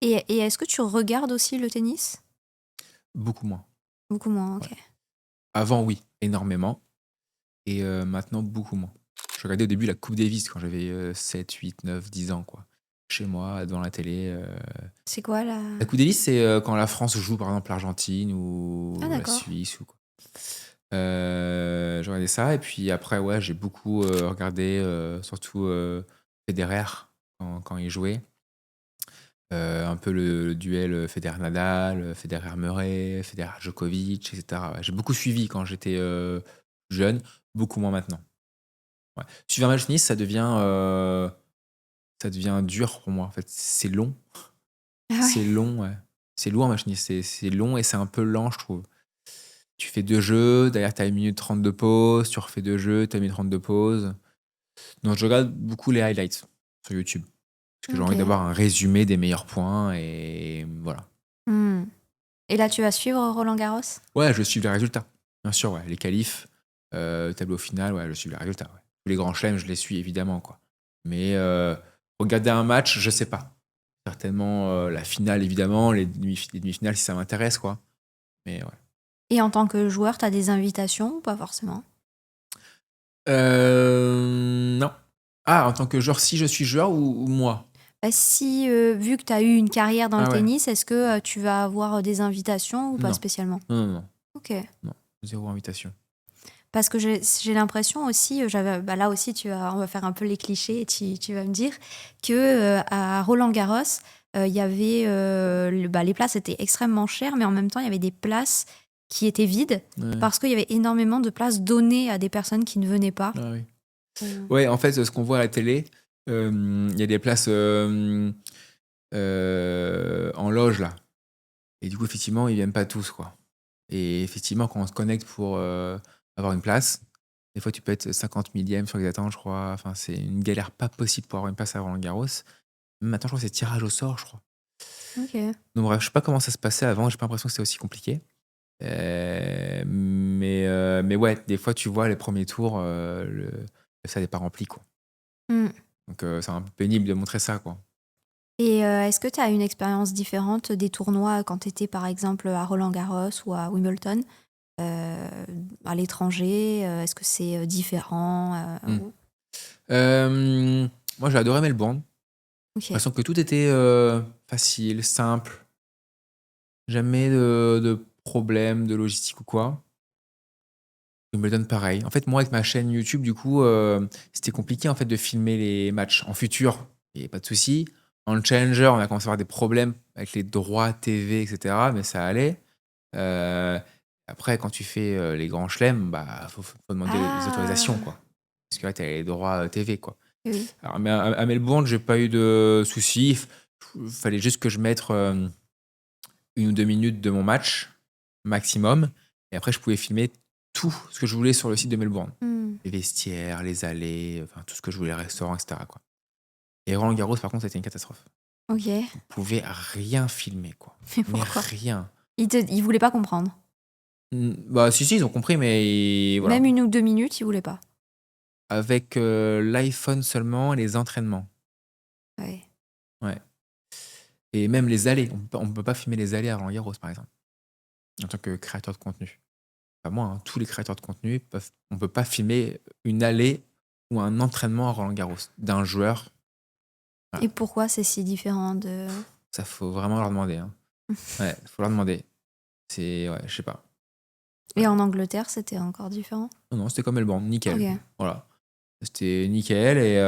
Et est-ce que tu regardes aussi le tennis? Beaucoup moins. Beaucoup moins, Ouais. ok. Avant, oui, énormément. Et maintenant, beaucoup moins. Je regardais au début la Coupe Davis quand j'avais 7, 8, 9, 10 ans, quoi. Chez moi, devant la télé. C'est quoi là? La Coupe Davis, c'est quand la France joue, par exemple, l'Argentine Ah, ou la d'accord. Suisse ou quoi. Je regardais ça et puis après, ouais, j'ai beaucoup regardé, surtout Federer quand il jouait. Un peu le duel Federer-Nadal, Federer-Murray, Federer-Djokovic, et cetera. Ouais, j'ai beaucoup suivi quand j'étais jeune, beaucoup moins maintenant. Ouais. Suivre un match de tennis, ça devient dur pour moi, en fait. C'est long, Ah ouais. c'est long, ouais. C'est lourd un match de tennis, c'est long et c'est un peu lent, je trouve. Tu fais 2 jeux, derrière tu as 1 minute 30 de pause, tu refais 2 jeux, tu as 1 minute 30 de pause. Donc je regarde beaucoup les highlights sur YouTube, parce que j'ai Ok. envie d'avoir un résumé des meilleurs points et voilà. Hmm. Et là, tu vas suivre Roland Garros? Ouais, je suis les résultats, bien sûr, ouais, les qualifs, tableau final, ouais, je suis les résultats, ouais. Tous les grands chelems, je les suis évidemment, quoi. Mais regarder un match, je sais pas. Certainement, la finale évidemment, les demi-finales si ça m'intéresse, quoi. Mais ouais. Et en tant que joueur, tu as des invitations ou pas forcément? Non. Ah, en tant que joueur, si je suis joueur ou moi? Bah, si, vu que tu as eu une carrière dans le Ah ouais. tennis, est-ce que tu vas avoir des invitations ou pas Non. spécialement? Non, non, non. Ok. Non. 0 invitation. Parce que j'ai l'impression aussi, bah là aussi, on va faire un peu les clichés et tu vas me dire que à Roland Garros, il y avait les places étaient extrêmement chères, mais en même temps, il y avait des places qui étaient vides Ouais. parce qu'il y avait énormément de places données à des personnes qui ne venaient pas. Ah oui. Euh, Ouais, en fait, ce qu'on voit à la télé, il y a des places, en loge là et du coup, effectivement, ils viennent pas tous, quoi et effectivement, quand on se connecte pour, avoir une place, des fois, tu peux être 50 millième sur les attentes, je crois. Enfin, c'est une galère pas possible pour avoir une place à Roland-Garros. Maintenant, je crois que c'est tirage au sort, je crois. ok. Donc bref, je sais pas comment ça se passait avant, j'ai pas l'impression que c'était aussi compliqué. Mais ouais, des fois, tu vois les premiers tours, le stade est pas rempli, quoi. Hmm. Donc c'est un peu pénible de montrer ça, quoi. Et est-ce que tu as une expérience différente des tournois quand tu étais par exemple à Roland Garros ou à Wimbledon, euh, à l'étranger? Est-ce que c'est différent? Mmh. Moi, j'ai adoré Melbourne. J'ai Ok. l'impression que tout était, facile, simple, jamais de problème de logistique ou quoi. Wimbledon, pareil. En fait, moi, avec ma chaîne YouTube, du coup, c'était compliqué, en fait, de filmer les matchs. En futur, il y avait pas de souci. En challenger, on a commencé à avoir des problèmes avec les droits TV et cetera, mais ça allait. Heu, Après, quand tu fais, les grands chelems, bah, faut demander les autorisations, Ah, quoi. Parce que là, tu as les droits, TV, quoi. oui. Alors, mais à Melbourne, j'ai pas eu de soucis. Fallait juste que je mette, 1 ou 2 minutes de mon match maximum et après je pouvais filmer tout ce que je voulais sur le site de Melbourne. Hmm. Les vestiaires, les allées, enfin tout ce que je voulais, les restaurants, etc., quoi. Et Roland Garros, par contre, c'était une catastrophe. Ok. Vous pouvez rien filmer, quoi. Mais Mais pourquoi? rien. Ils voulaient pas comprendre. Bah, si, ils ont compris, mais voilà. Même 1 ou 2 minutes, ils voulaient pas. Avec l'iPhone seulement et les entraînements. Ouais. Ouais. Et même les allées. On peut pas filmer les allées à Roland Garros, par exemple, en tant que créateur de contenu. Pas moi, hein, tous les créateurs de contenu, on peut pas filmer une allée ou un entraînement à Roland Garros d'un joueur. Voilà. Et pourquoi c'est si différent de... Ça, faut vraiment leur demander. Hein. Ouais, faut leur demander. C'est, ouais, je sais pas. Et en Angleterre, c'était encore différent? Non, c'était comme Melbourne, nickel. Ok. Voilà. C'était nickel. Et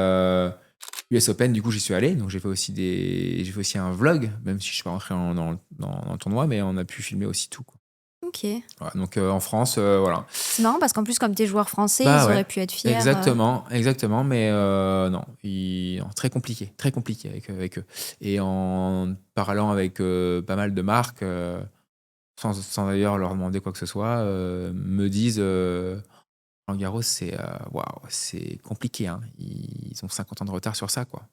US Open, du coup, j'y suis allé. Donc, j'ai fait aussi un vlog, même si je suis pas rentré dans le tournoi, mais on a pu filmer aussi tout, quoi. Ok. Voilà, donc, en France, voilà. C'est marrant parce qu'en plus, comme t'es joueur français, Bah ils ouais. auraient pu être fiers. Exactement, mais non, non, très compliqué avec eux. Et en parlant avec pas mal de marques, sans d'ailleurs leur demander quoi que ce soit, me disent Roland Garros, waouh, c'est compliqué, hein. Ils ont 50 ans de retard sur ça, quoi.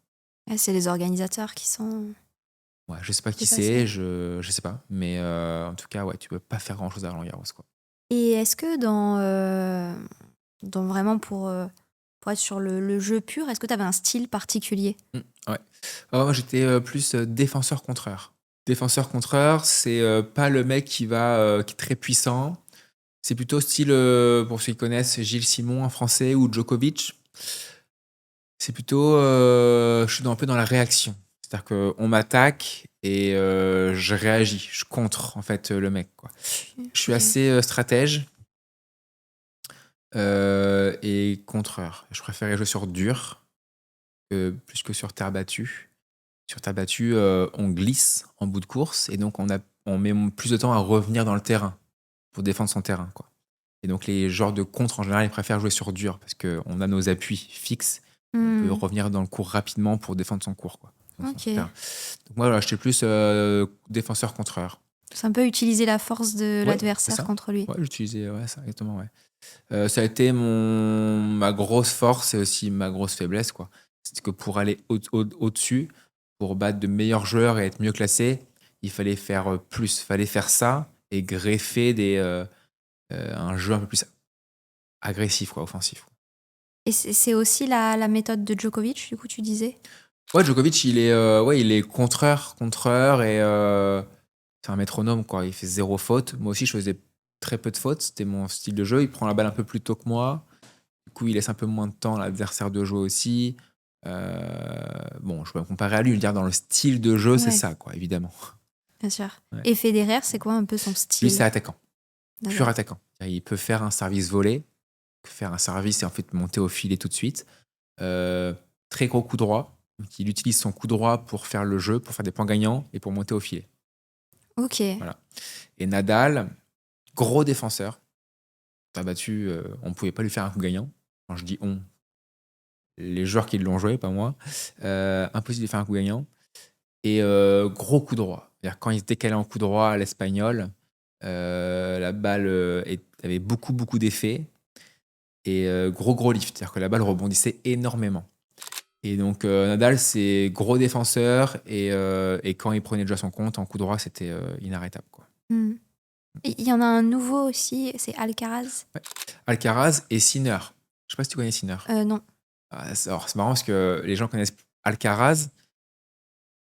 Ouais, c'est les organisateurs qui sont... Ouais, je sais pas qui C'est c'est, passé. je sais pas, mais en tout cas, ouais, tu peux pas faire grand chose à Roland Garros, quoi. Et est-ce que dans vraiment pour être sur le jeu pur, est-ce que tu avais un style particulier? Ouais. Moi, j'étais plus défenseur-contreur. Défenseur-contreur, c'est pas le mec qui est très puissant. C'est plutôt style, pour ceux qui connaissent, Gilles Simon en français ou Djokovic. C'est plutôt, je suis un peu dans la réaction. C'est-à-dire qu'on m'attaque et je réagis, je contre en fait le mec, quoi. Je suis Ok. assez stratège et contreur. Je préférais jouer sur dur plus que sur terre battue. Sur terre battue, on glisse en bout de course et donc on met plus de temps à revenir dans le terrain pour défendre son terrain, quoi. Et donc les joueurs de contre, en général, ils préfèrent jouer sur dur parce qu'on a nos appuis fixes. On peut revenir dans le cours rapidement pour défendre son cours, quoi. Ok. Donc moi, voilà, j'étais plus défenseur-contreur. C'est un peu utiliser la force de Ouais, l'adversaire c'est ça. contre lui. Ouais, j'utilisais ça, exactement, ouais. Ça a été ma grosse force et aussi ma grosse faiblesse, quoi. C'est que pour aller au-dessus, pour battre de meilleurs joueurs et être mieux classé, il fallait faire plus. Il fallait faire ça et greffer un jeu un peu plus agressif, quoi, offensif. Et c'est aussi la méthode de Djokovic, du coup, tu disais? Ouais, Djokovic, il est contreur et c'est un métronome, quoi. Il fait 0 faute. Moi aussi, je faisais très peu de fautes. C'était mon style de jeu. Il prend la balle un peu plus tôt que moi. Du coup, il laisse un peu moins de temps à l'adversaire de jouer aussi. Bon, je peux me comparer à lui. Je veux dire, dans le style de jeu, c'est Ouais. ça, quoi, évidemment. Bien sûr. Ouais. Et Federer, c'est quoi un peu son Lui, style? c'est attaquant. D'accord. Pur attaquant. Il peut faire un service volé, faire un service et en fait monter au filet tout de suite. Très gros coup droit. Donc, il utilise son coup droit pour faire le jeu, pour faire des points gagnants et pour monter au filet. Ok. Voilà. Et Nadal, gros défenseur. T'as battu, on ne pouvait pas lui faire un coup gagnant. Quand je dis on, les joueurs qui l'ont joué, pas moi. Impossible de faire un coup gagnant. Et gros coup droit. C'est-à-dire, quand il se décalait en coup droit à l'espagnol, la balle avait beaucoup d'effets. Et gros lift. C'est-à-dire que la balle rebondissait énormément. Et donc Nadal, c'est gros défenseur. Et quand il prenait déjà son compte, en coup droit, c'était inarrêtable, quoi. Il y en a un nouveau aussi, c'est Alcaraz. Ouais. Alcaraz et Sinner. Je sais pas si tu connais Sinner. Non. Alors, c'est marrant parce que les gens connaissent Alcaraz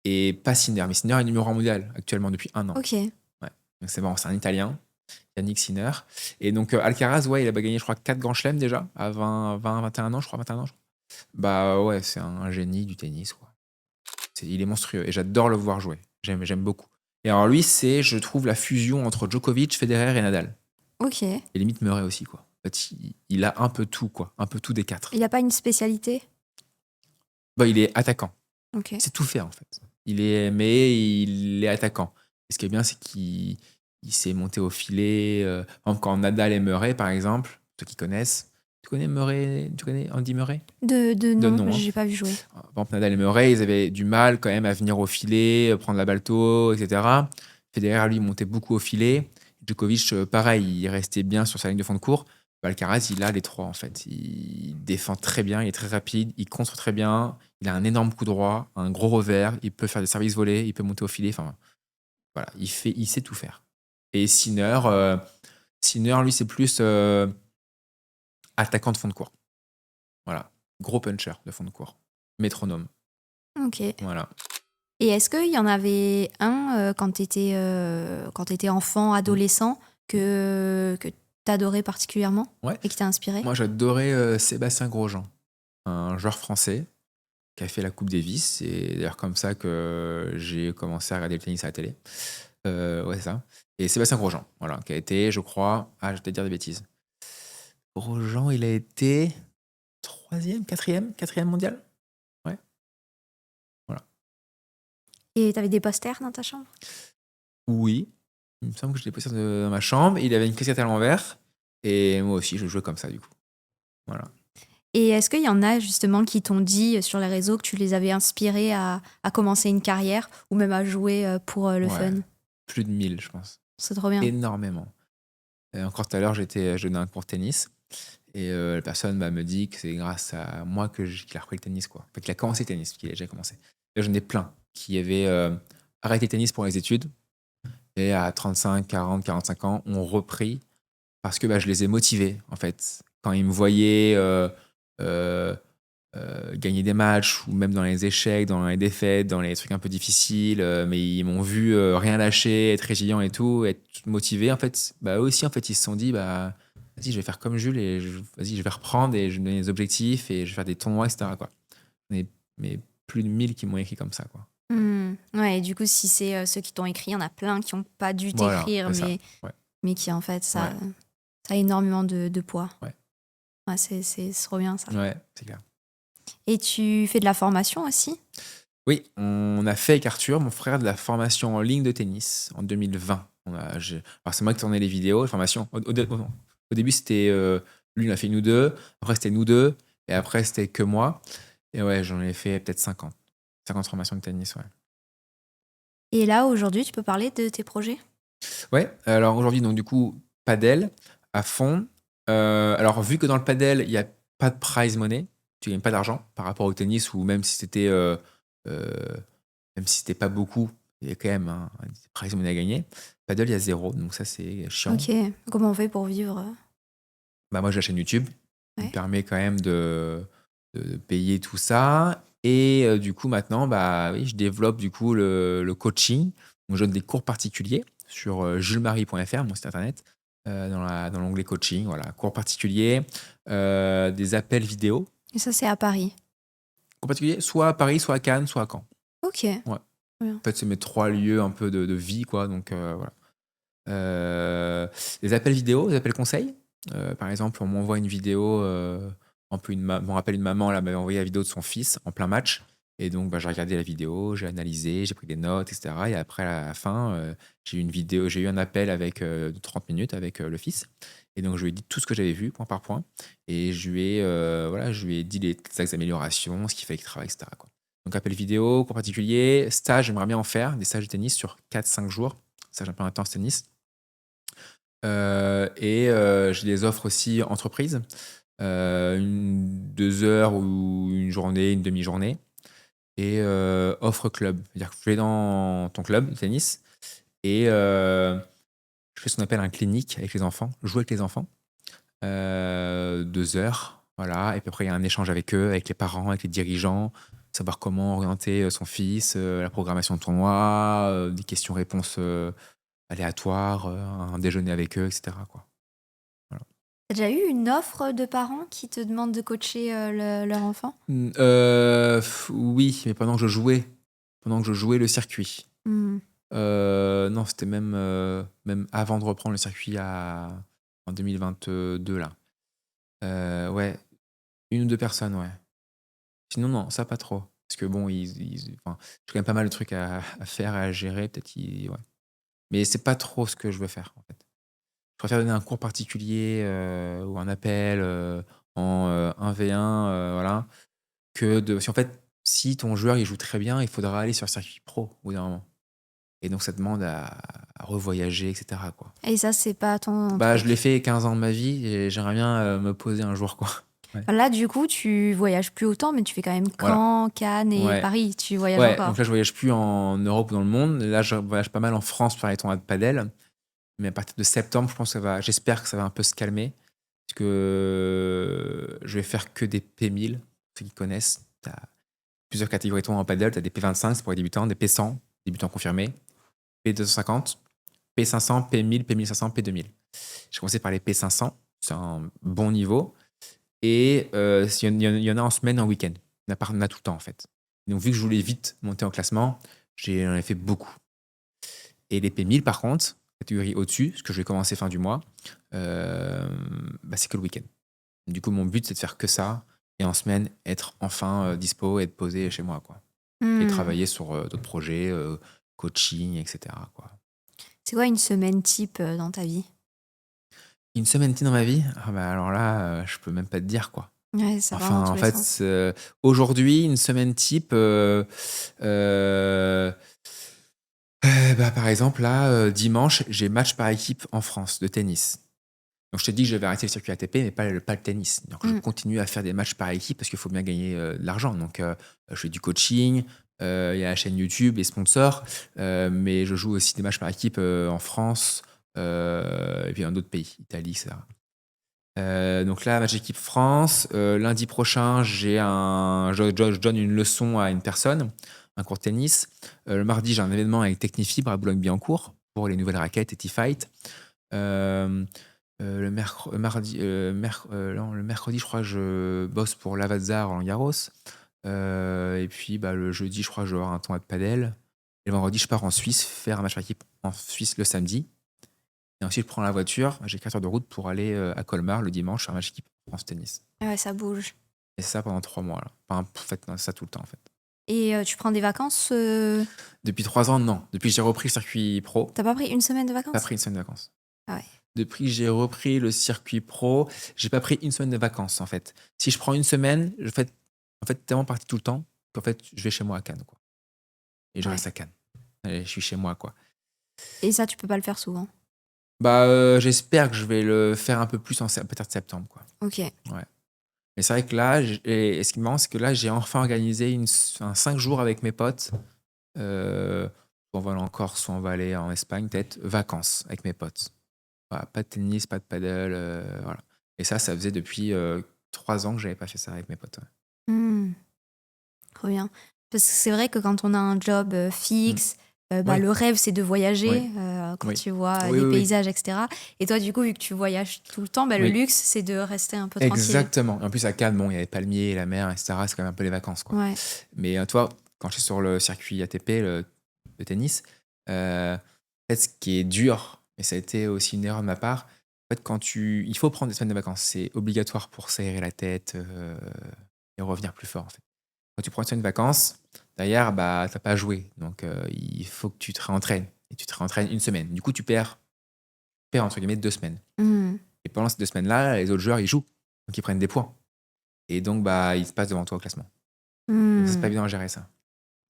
et pas Sinner. Mais Sinner est numéro 1 mondial actuellement depuis 1 an. Ok. Ouais. Donc c'est marrant, c'est un Italien, Yannick Sinner. Et donc Alcaraz, ouais, il a gagné, je crois, 4 grands chelems déjà, à 21 ans, je crois, 21 ans. Bah ouais, c'est un génie du tennis, quoi. Il est monstrueux et j'adore le voir jouer. J'aime beaucoup. Et alors lui, c'est, je trouve, la fusion entre Djokovic, Federer et Nadal. Ok. Et limite Murray aussi, quoi. En fait, il a un peu tout, quoi. Un peu tout des 4. Il n'a pas une spécialité? Bah, il est attaquant. Ok. C'est tout faire, en fait. Mais il est attaquant. Et ce qui est bien, c'est qu'il s'est monté au filet. Par exemple, quand Nadal et Murray, par exemple, ceux qui connaissent. Tu connais Murray? Tu connais Andy Murray? De De non, nom, hein. j'ai pas vu jouer. Par exemple, Nadal et Murray, ils avaient du mal quand même à venir au filet, prendre la balle tôt, etc. Federer, lui, montait beaucoup au filet. Djokovic, pareil, il restait bien sur sa ligne de fond de cours. Bah, Alcaraz, il a les trois, en fait. Il défend très bien, il est très rapide, il contre très bien, il a un énorme coup droit, un gros revers, il peut faire des services volés, il peut monter au filet. Enfin, voilà, il sait tout faire. Et Sinner, lui, c'est plus attaquant de fond de cours. Voilà. Gros puncher de fond de cours. Métronome. Ok. Et Voilà. est-ce qu'il y en avait un quand tu étais enfant, adolescent, que t'adorais particulièrement Ouais. et qui t'a inspiré? Moi, j'adorais Sébastien Grosjean, un joueur français qui a fait la Coupe Davis. C'est d'ailleurs comme ça que j'ai commencé à regarder le tennis à la télé. Ouais, c'est ça. Et Sébastien Grosjean, voilà, qui a été, je crois, je vais peut-être dire des bêtises. Grosjean, il a été quatrième mondial. Ouais, voilà. Et t'avais des posters dans ta chambre? Oui, il me semble que je l'ai posé dans ma chambre. Il avait une casquette à l'envers. Et moi aussi, je jouais comme ça, du coup. Voilà. Et est-ce qu'il y en a justement qui t'ont dit sur les réseaux que tu les avais inspirés à commencer une carrière ou même à jouer pour le Ouais. fun? Plus de 1000, je pense. C'est trop bien. Énormément. Et encore tout à l'heure, je donnais un cours de tennis. Et la personne me dit que c'est grâce à moi qu'il a repris le tennis, quoi. Enfin, qu'il a commencé le tennis, qu'il a déjà commencé. Et j'en ai plein qui avaient arrêté le tennis pour les études et à 35, 40, 45 ans ont repris parce que je les ai motivés, en fait. Quand ils me voyaient euh, gagner des matchs ou même dans les échecs, dans les défaites, dans les trucs un peu difficiles, mais ils m'ont vu rien lâcher, être résilient et tout, être motivé. En fait, eux aussi, en fait, ils se sont dit, vas-y, je vais faire comme Jules et vas-y, je vais reprendre et je vais me donner des objectifs et je vais faire des tournois, etc., quoi. Mais plus de 1000 qui m'ont écrit comme ça, quoi. Ouais, et du coup, si c'est ceux qui t'ont écrit, il y en a plein qui n'ont pas dû Voilà, t'écrire, c'est ça. mais, Ouais. mais qui en fait, ça a énormément de poids. Ouais. Ouais, c'est trop bien ça. Ouais, c'est clair. Et tu fais de la formation aussi? Oui, on a fait avec Arthur, mon frère, de la formation en ligne de tennis en 2020. Alors, c'est moi qui tournais les vidéos, la formation. Au début, c'était lui, il en a fait nous deux. Après, c'était nous deux. Et après, c'était que moi. Et ouais, j'en ai fait peut-être 50. 50 formations de tennis, ouais. Et là, aujourd'hui, tu peux parler de tes projets? Ouais, alors aujourd'hui, donc du coup, padel à fond. Alors, vu que dans le padel, il n'y a pas de prize money, tu gagnes pas d'argent par rapport au tennis, ou même si c'était pas beaucoup, il y a quand même un prize money à gagner. Padel, il y a zéro, donc ça, c'est chiant. Ok, comment on fait pour vivre? Moi, j'ai la chaîne YouTube qui Ouais. me permet quand même de payer tout ça. Et du coup, maintenant, oui, je développe du coup le coaching. Donc, je donne des cours particuliers sur julesmarie.fr, mon site internet, dans l'onglet coaching. Voilà, cours particuliers, des appels vidéo. Et ça, c'est à Paris. Cours particuliers, soit à Paris, soit à Cannes, soit à Caen. Ok. Ouais. Bien. En fait, c'est mes 3 lieux un peu de vie, quoi. Donc, voilà. Des appels vidéo, des appels conseils. Par exemple, on m'envoie une vidéo, on rappelle une maman, là, m'avait envoyé la vidéo de son fils en plein match. Et donc, j'ai regardé la vidéo, j'ai analysé, j'ai pris des notes, etc. Et après, à la fin, j'ai eu un appel de 30 minutes avec le fils. Et donc, je lui ai dit tout ce que j'avais vu, point par point. Et je lui ai dit les axes d'amélioration, ce qu'il fallait qu'il travaille, etc., quoi. Donc, appel vidéo, cours particulier, stage, j'aimerais bien en faire, des stages de tennis sur 4-5 jours. Stage un peu intense tennis. J'ai des offres aussi entreprises, 2 heures ou une journée, une demi-journée. Et offre club. C'est-à-dire que tu es dans ton club de tennis et je fais ce qu'on appelle un clinique avec les enfants, jouer avec les enfants. 2 heures, voilà. Et puis après, il y a un échange avec eux, avec les parents, avec les dirigeants, savoir comment orienter son fils, la programmation de tournoi, des questions-réponses aléatoires, un déjeuner avec eux, etc., quoi. Voilà. T'as déjà eu une offre de parents qui te demandent de coacher leur enfant? Oui, mais pendant que je jouais le circuit. Hmm. Non, c'était même avant de reprendre le circuit en 2022, là. Ouais, 1 ou 2 personnes, ouais. Sinon, non, ça pas trop. Parce que bon, j'ai quand même pas mal de trucs à faire et à gérer. Peut-être ouais. Mais c'est pas trop ce que je veux faire, en fait. Je préfère donner un cours particulier ou un appel en 1v1, voilà, parce qu'en fait, si ton joueur il joue très bien, il faudra aller sur le circuit pro au bout d'un moment. Et donc, ça demande à revoyager, etc., quoi. Et ça, c'est pas ton Bah, je l'ai truc. fait 15 ans de ma vie et j'aimerais bien me poser un jour, quoi. Ouais. Là, du coup, tu voyages plus autant, mais tu fais quand même Voilà. Caen, Cannes et Ouais. Paris. Tu voyages Ouais, donc encore. là, je voyage plus en Europe ou dans le monde. Là, je voyage pas mal en France pour aller tournois de padel. Mais à partir de septembre, je pense que j'espère que ça va un peu se calmer. Parce que je vais faire que des P1000, ceux qui connaissent. Tu as plusieurs catégories de tournois en padel. Tu as des P25, c'est pour les débutants, des P100, débutants confirmés, P250, P500, P1000, P1500, P2000. J'ai commencé par les P500, c'est un bon niveau. Et il y en a en semaine, en week-end. Il y en a tout le temps, en fait. Donc, vu que je voulais vite monter en classement, j'en ai fait beaucoup. Et les P1000, par contre, catégorie au-dessus, ce que je vais commencer fin du mois, c'est que le week-end. Du coup, mon but, c'est de faire que ça. Et en semaine, être enfin dispo et être posé chez moi, quoi. Et Hmm. travailler sur d'autres projets, coaching, etc., quoi. C'est quoi une semaine type dans ta vie? Une semaine dans ma vie, alors là, je peux même pas te dire, quoi. Ouais, ça va dans Enfin, tous en les fait, sens. aujourd'hui, une semaine type, par exemple, là, dimanche, j'ai match par équipe en France de tennis. Donc, je te dis que je vais arrêter le circuit ATP, mais pas le tennis. Donc, je Mm. continue à faire des matchs par équipe parce qu'il faut bien gagner de l'argent. Donc, je fais du coaching, il y a la chaîne YouTube, les sponsors, mais je joue aussi des matchs par équipe en France et puis dans d'autres pays, Italie, etc. Donc là, match équipe France. Lundi prochain, je donne une leçon à une personne, un cours de tennis. Le mardi, j'ai un événement avec Technifibre à Boulogne-Billancourt pour les nouvelles raquettes et T-Fight. Le mercredi, je crois que je bosse pour Lavazza Roland Garros. Et puis le jeudi, je crois que je vais avoir un tournoi de padel. Et le vendredi, je pars en Suisse faire un match par équipe en Suisse le samedi. Et ensuite, je prends la voiture, j'ai 4 heures de route pour aller à Colmar le dimanche faire un match équipe France Tennis. Ouais, ça bouge. Et c'est ça pendant 3 mois. Là. Enfin, en fait, non, c'est ça tout le temps en fait. Et tu prends des vacances Depuis 3 ans, non. Depuis que j'ai repris le circuit pro, T'as pas pris une semaine de pas vacances? pris une semaine de vacances. Ah ouais. Depuis que j'ai repris le circuit pro, j'ai pas pris une semaine de vacances en fait. Si je prends une semaine, je fais en fait tellement parti tout le temps qu'en fait je vais chez moi à Cannes quoi. Et je Ouais. reste à Cannes. Et je suis chez moi quoi. Et ça, tu peux pas le faire souvent. J'espère que je vais le faire un peu plus peut-être septembre quoi. Ok. Mais c'est vrai que là, et ce qui est marrant, c'est que là, j'ai enfin organisé 5 jours avec mes potes. Soit on va aller en Corse, soit on va aller en Espagne, peut-être vacances avec mes potes. Voilà, pas de tennis, pas de paddle, voilà. Et ça faisait depuis 3 ans que j'avais pas fait ça avec mes potes. Ouais. Trop bien. Parce que c'est vrai que quand on a un job fixe, Oui. le rêve, c'est de voyager Oui. quand Oui. tu vois Oui, des oui, oui. paysages, etc. Et toi, du coup, vu que tu voyages tout le temps, le Oui. luxe, c'est de rester un peu tranquille. Exactement. Et en plus, à Cannes, bon, il y a les palmiers, la mer, etc. C'est quand même un peu les vacances, quoi. Ouais. Mais toi, quand je suis sur le circuit ATP, le tennis, en fait, ce qui est dur, et ça a été aussi une erreur de ma part, en fait, il faut prendre des semaines de vacances. C'est obligatoire pour s'aérer la tête et revenir plus fort, en fait. Quand tu prends une semaine de vacances, derrière, t'as pas joué. Donc, il faut que tu te réentraînes. Et tu te réentraînes une semaine. Du coup, tu perds entre guillemets 2 semaines. Mhm. Et pendant ces 2 semaines-là, les autres joueurs, ils jouent. Donc, ils prennent des points. Et donc, ils se passent devant toi au classement. Donc, c'est pas évident à gérer ça.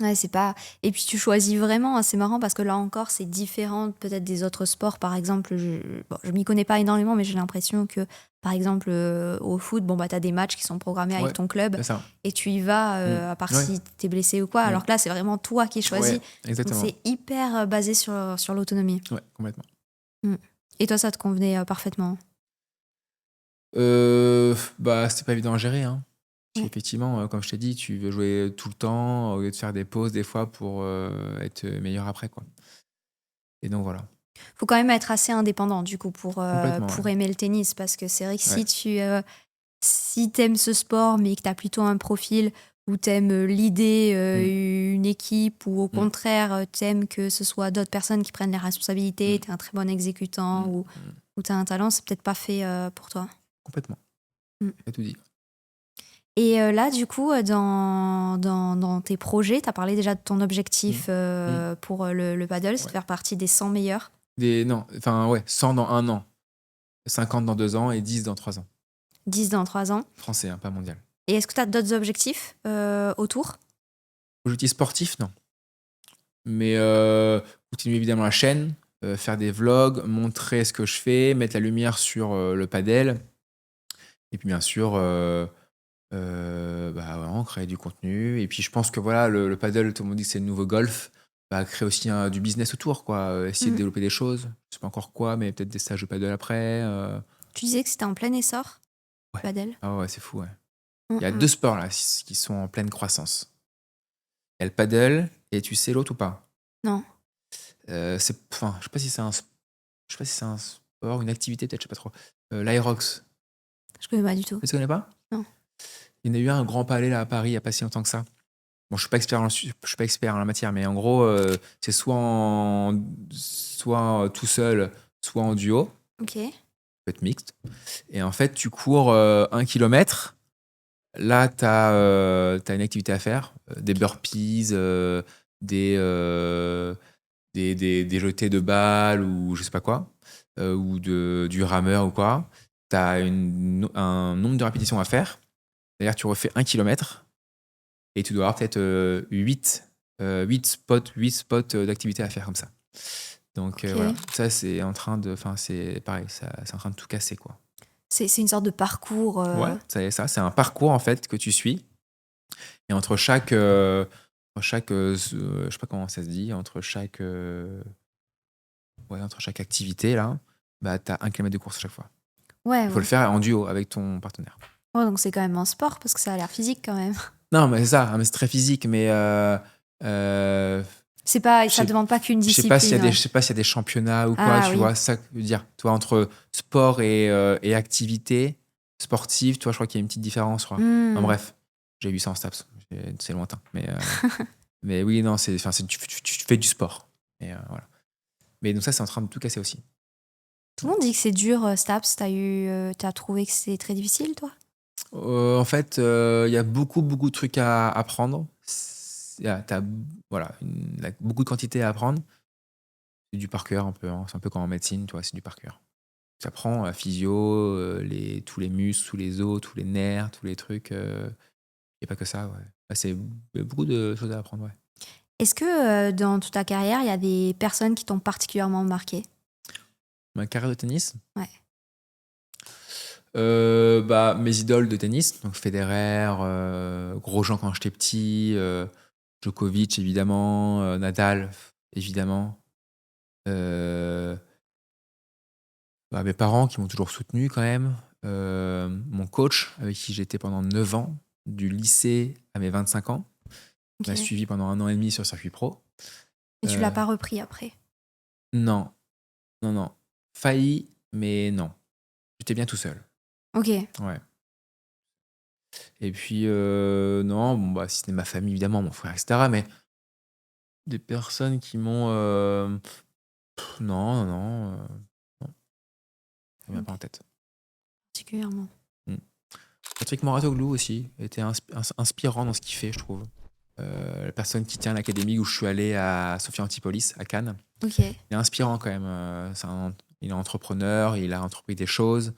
Ouais, c'est pas. Et puis tu choisis vraiment, c'est marrant parce que là encore, c'est différent peut-être des autres sports. Par exemple, je m'y connais pas énormément, mais j'ai l'impression que, par exemple, au foot, t'as des matchs qui sont programmés avec Ouais, ton club c'est ça. et tu y vas, à part Ouais. si t'es blessé ou quoi. Alors que là, c'est vraiment toi qui choisis. Ouais, Donc exactement. c'est hyper basé sur l'autonomie. Ouais, complètement. Et toi, ça te convenait parfaitement? C'était pas évident à gérer. Hein. Ouais. Effectivement, comme je t'ai dit, tu veux jouer tout le temps au lieu de faire des pauses des fois pour être meilleur après, quoi. Et donc voilà. Faut quand même être assez indépendant du coup pour Complètement, aimer le tennis parce que c'est vrai que Ouais. si t'aimes ce sport mais que t'as plutôt un profil où t'aimes l'idée une équipe ou au contraire t'aimes que ce soit d'autres personnes qui prennent les responsabilités, t'es un très bon exécutant ou t'as un talent, c'est peut-être pas fait pour toi. Complètement. T'as tout dit. Et là, du coup, dans tes projets, tu as parlé déjà de ton objectif pour le paddle, c'est de faire partie des 100 meilleurs. 100 dans 1 an, 50 dans 2 ans et 10 dans 3 ans. 10 dans 3 ans. Français, hein, pas mondial. Et est-ce que tu as d'autres objectifs autour? Objectif sportif, non. Mais continuer évidemment la chaîne, faire des vlogs, montrer ce que je fais, mettre la lumière sur le padel. Et puis bien sûr, bah, vraiment créer du contenu. Et puis je pense que voilà, le paddle, tout le monde dit que c'est le nouveau golf. Bah, créer aussi du business autour, quoi. Essayer de Mm. développer des choses. Je sais pas encore quoi, mais peut-être des stages de paddle après. Tu disais que c'était en plein essor, le Ouais. padel. Ah ouais, c'est fou, ouais. Mm, Il y a mm. deux sports là qui sont en pleine croissance. Il y a le paddle et tu sais l'autre ou pas? Non, Enfin, je sais pas si c'est je sais pas si c'est un sport, une activité peut-être, je sais pas trop. L'Aerox, je connais pas du tout. tu connais pas? Non. Il y en a eu un grand palais là à Paris il y a pas si longtemps que ça. Bon, je suis pas expert en la matière, mais en gros, c'est soit tout seul, soit en duo, Ok. peut être mixte. Et en fait, tu cours 1 kilomètre. Là, tu as, une activité à faire, des burpees, des jetés de balles ou je sais pas quoi, ou du rameur ou quoi. Tu as un nombre de répétitions à faire. D'ailleurs, tu refais 1 kilomètre. Et tu dois avoir peut-être 8 spots d'activité à faire comme ça. Donc Ok. voilà, ça c'est en train de. Enfin, c'est pareil, c'est en train de tout casser, quoi. C'est une sorte de parcours. Ouais, c'est un parcours en fait que tu suis. Et je sais pas comment ça se dit, entre chaque activité là, bah t'as 1 kilomètre de course à chaque fois. Ouais, Il faut ouais. le faire en duo avec ton partenaire. Ouais, donc c'est quand même un sport parce que ça a l'air physique quand même. Non, mais c'est ça, hein, mais c'est très physique, mais euh, C'est pas, Je ça sais demande pas qu'une je sais pas s'il y a discipline. je sais pas s'il y a des championnats ou quoi, Ah tu oui. vois? Ça que je veux dire. Tu vois, entre sport et activité sportive, tu vois, je crois qu'il y a une petite différence, je crois. Enfin Hmm. bref, j'ai vu ça en STAPS, c'est lointain. Mais oui, non, tu fais du sport. Et voilà. Mais donc ça, c'est en train de tout casser aussi. Tout le monde dit que c'est dur, STAPS. T'as trouvé que c'est très difficile, toi? En fait, il y a beaucoup, beaucoup de trucs à apprendre. Tu voilà, beaucoup de quantité à apprendre. C'est du par cœur un peu, hein. C'est un peu comme en médecine, tu vois? C'est du par cœur. Ça prend la physio, tous les muscles, tous les os, tous les nerfs, tous les trucs. Et pas que ça, ouais. Il y a beaucoup de choses à apprendre, ouais. Est-ce que dans toute ta carrière, il y a des personnes qui t'ont particulièrement marqué? Ma carrière de tennis, Ouais. bah, mes idoles de tennis, donc Federer, Grosjean quand j'étais petit, Djokovic évidemment, Nadal évidemment. Euh, Bah, mes parents qui m'ont toujours soutenu quand même. Mon coach avec qui j'étais pendant 9 ans, du lycée à mes 25 ans. Ok. M'a suivi pendant 1 an et demi sur circuit pro. Et tu Euh, l'as pas repris après? non, non, non. Failli, mais non. J'étais bien tout seul. Ok. Ouais. Et puis, non, bon, bah, si c'était ma famille, évidemment, mon frère, etc. Mais des personnes qui m'ont. Non, non, non. Non, ça me vient Ok. pas en tête. Particulièrement. Mm. Patrick Moratoglou aussi était inspirant dans ce qu'il fait, je trouve. La personne qui tient l'académie où je suis allé à Sophia Antipolis, à Cannes. Ok. Il est inspirant quand même. Il est entrepreneur, il a entrepris des choses,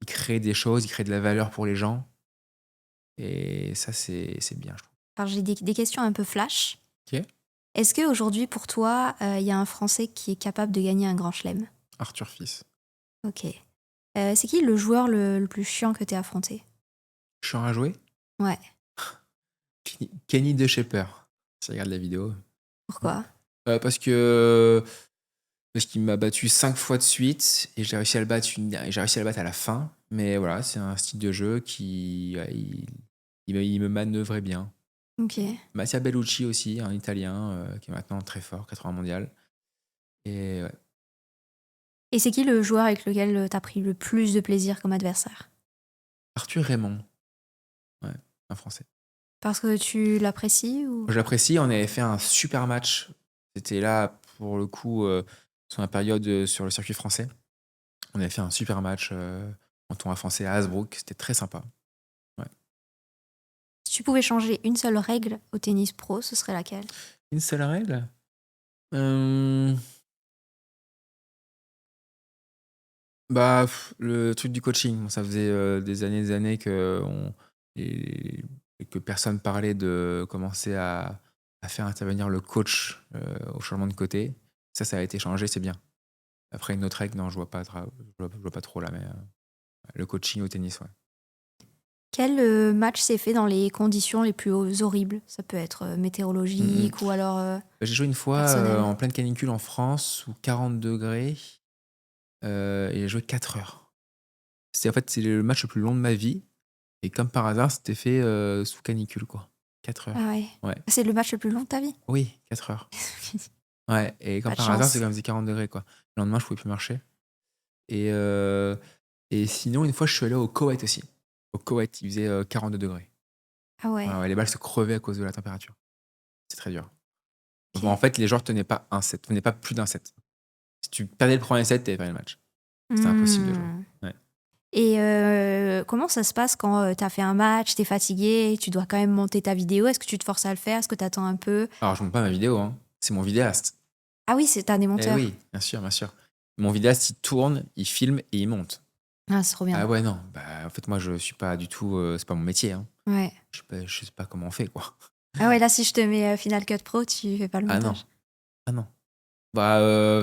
il crée des choses, il crée de la valeur pour les gens. Et ça, c'est bien, je trouve. Alors j'ai des questions un peu flash. Ok. Est-ce qu'aujourd'hui, pour toi, il y a un Français qui est capable de gagner un grand chelem? Arthur Fils. Ok. C'est qui le joueur le plus chiant que t'aies affronté? Chiant à jouer? Ouais. Kenny De Shaper. Si tu regardes la vidéo. Pourquoi? Parce qu'il m'a battu 5 fois de suite et j'ai réussi à le battre à la fin. Mais voilà, c'est un style de jeu qui ouais, il me manœuvrait bien. Ok. Mattia Bellucci aussi, un Italien qui est maintenant très fort, 80 mondial. Et ouais. Et c'est qui le joueur avec lequel t'as pris le plus de plaisir comme adversaire? Arthur Raymond, ouais, un Français. Parce que tu l'apprécies ou? Je l'apprécie, on avait fait un super match. C'était là, pour le coup, sur la période sur le circuit français. On avait fait un super match en tournoi français à Hasbrook. C'était très sympa. Ouais. Si tu pouvais changer une seule règle au tennis pro, ce serait laquelle? Une seule règle? Euh, Bah, le truc du coaching. Bon, ça faisait des années que, et que personne parlait de commencer à à faire intervenir le coach au changement de côté. Ça a été changé, c'est bien. Après, une autre règle, non, je vois pas, je vois pas trop là, mais le coaching au tennis, ouais. Quel match s'est fait dans les conditions les plus horribles? Ça peut être Mm, mm. météorologique ou alors J'ai joué une fois personnel. en pleine canicule en France, sous 40 degrés, et j'ai joué 4 heures. C'est le match le plus long de ma vie, et comme par hasard, c'était fait sous canicule, quoi. 4 Ah heures. ouais. Ouais. C'est le match le plus long de ta vie? Oui, 4 heures. Ouais, et Pas comme de par hasard, c'est chance. comme faisait 40 degrés, quoi. Le lendemain, je pouvais plus marcher. Et, euh, et sinon, une fois, je suis allé au Koweït aussi. Au Koweït, il faisait 42 degrés. Ah Ouais, ouais, ouais, les balles se crevaient à cause de la température. C'est très dur. Bon, en OK. fait, les joueurs tenaient pas un set, tenaient pas plus d'un set. Si tu perdais le premier set, t'avais perdu le match. C'était impossible de jouer. Mmh. Ouais. Et comment ça se passe quand, tu as fait un match, tu es fatigué, tu dois quand même monter ta vidéo? Est-ce que tu te forces à le faire? Est-ce que tu attends un peu? Alors, je monte pas ma vidéo, hein. C'est mon vidéaste. Ah oui, c'est tu as des Eh monteurs? oui, bien sûr, bien sûr. Mon vidéaste, il tourne, il filme et il monte. Ah, c'est trop bien. Ah ouais, non. Bah, en fait, moi, je suis pas du tout. C'est pas mon métier, hein. Ouais. Je sais pas comment on fait, quoi. Ah ouais, là, si je te mets, Final Cut Pro, tu fais pas le Ah non. montage? Ah non. Bah,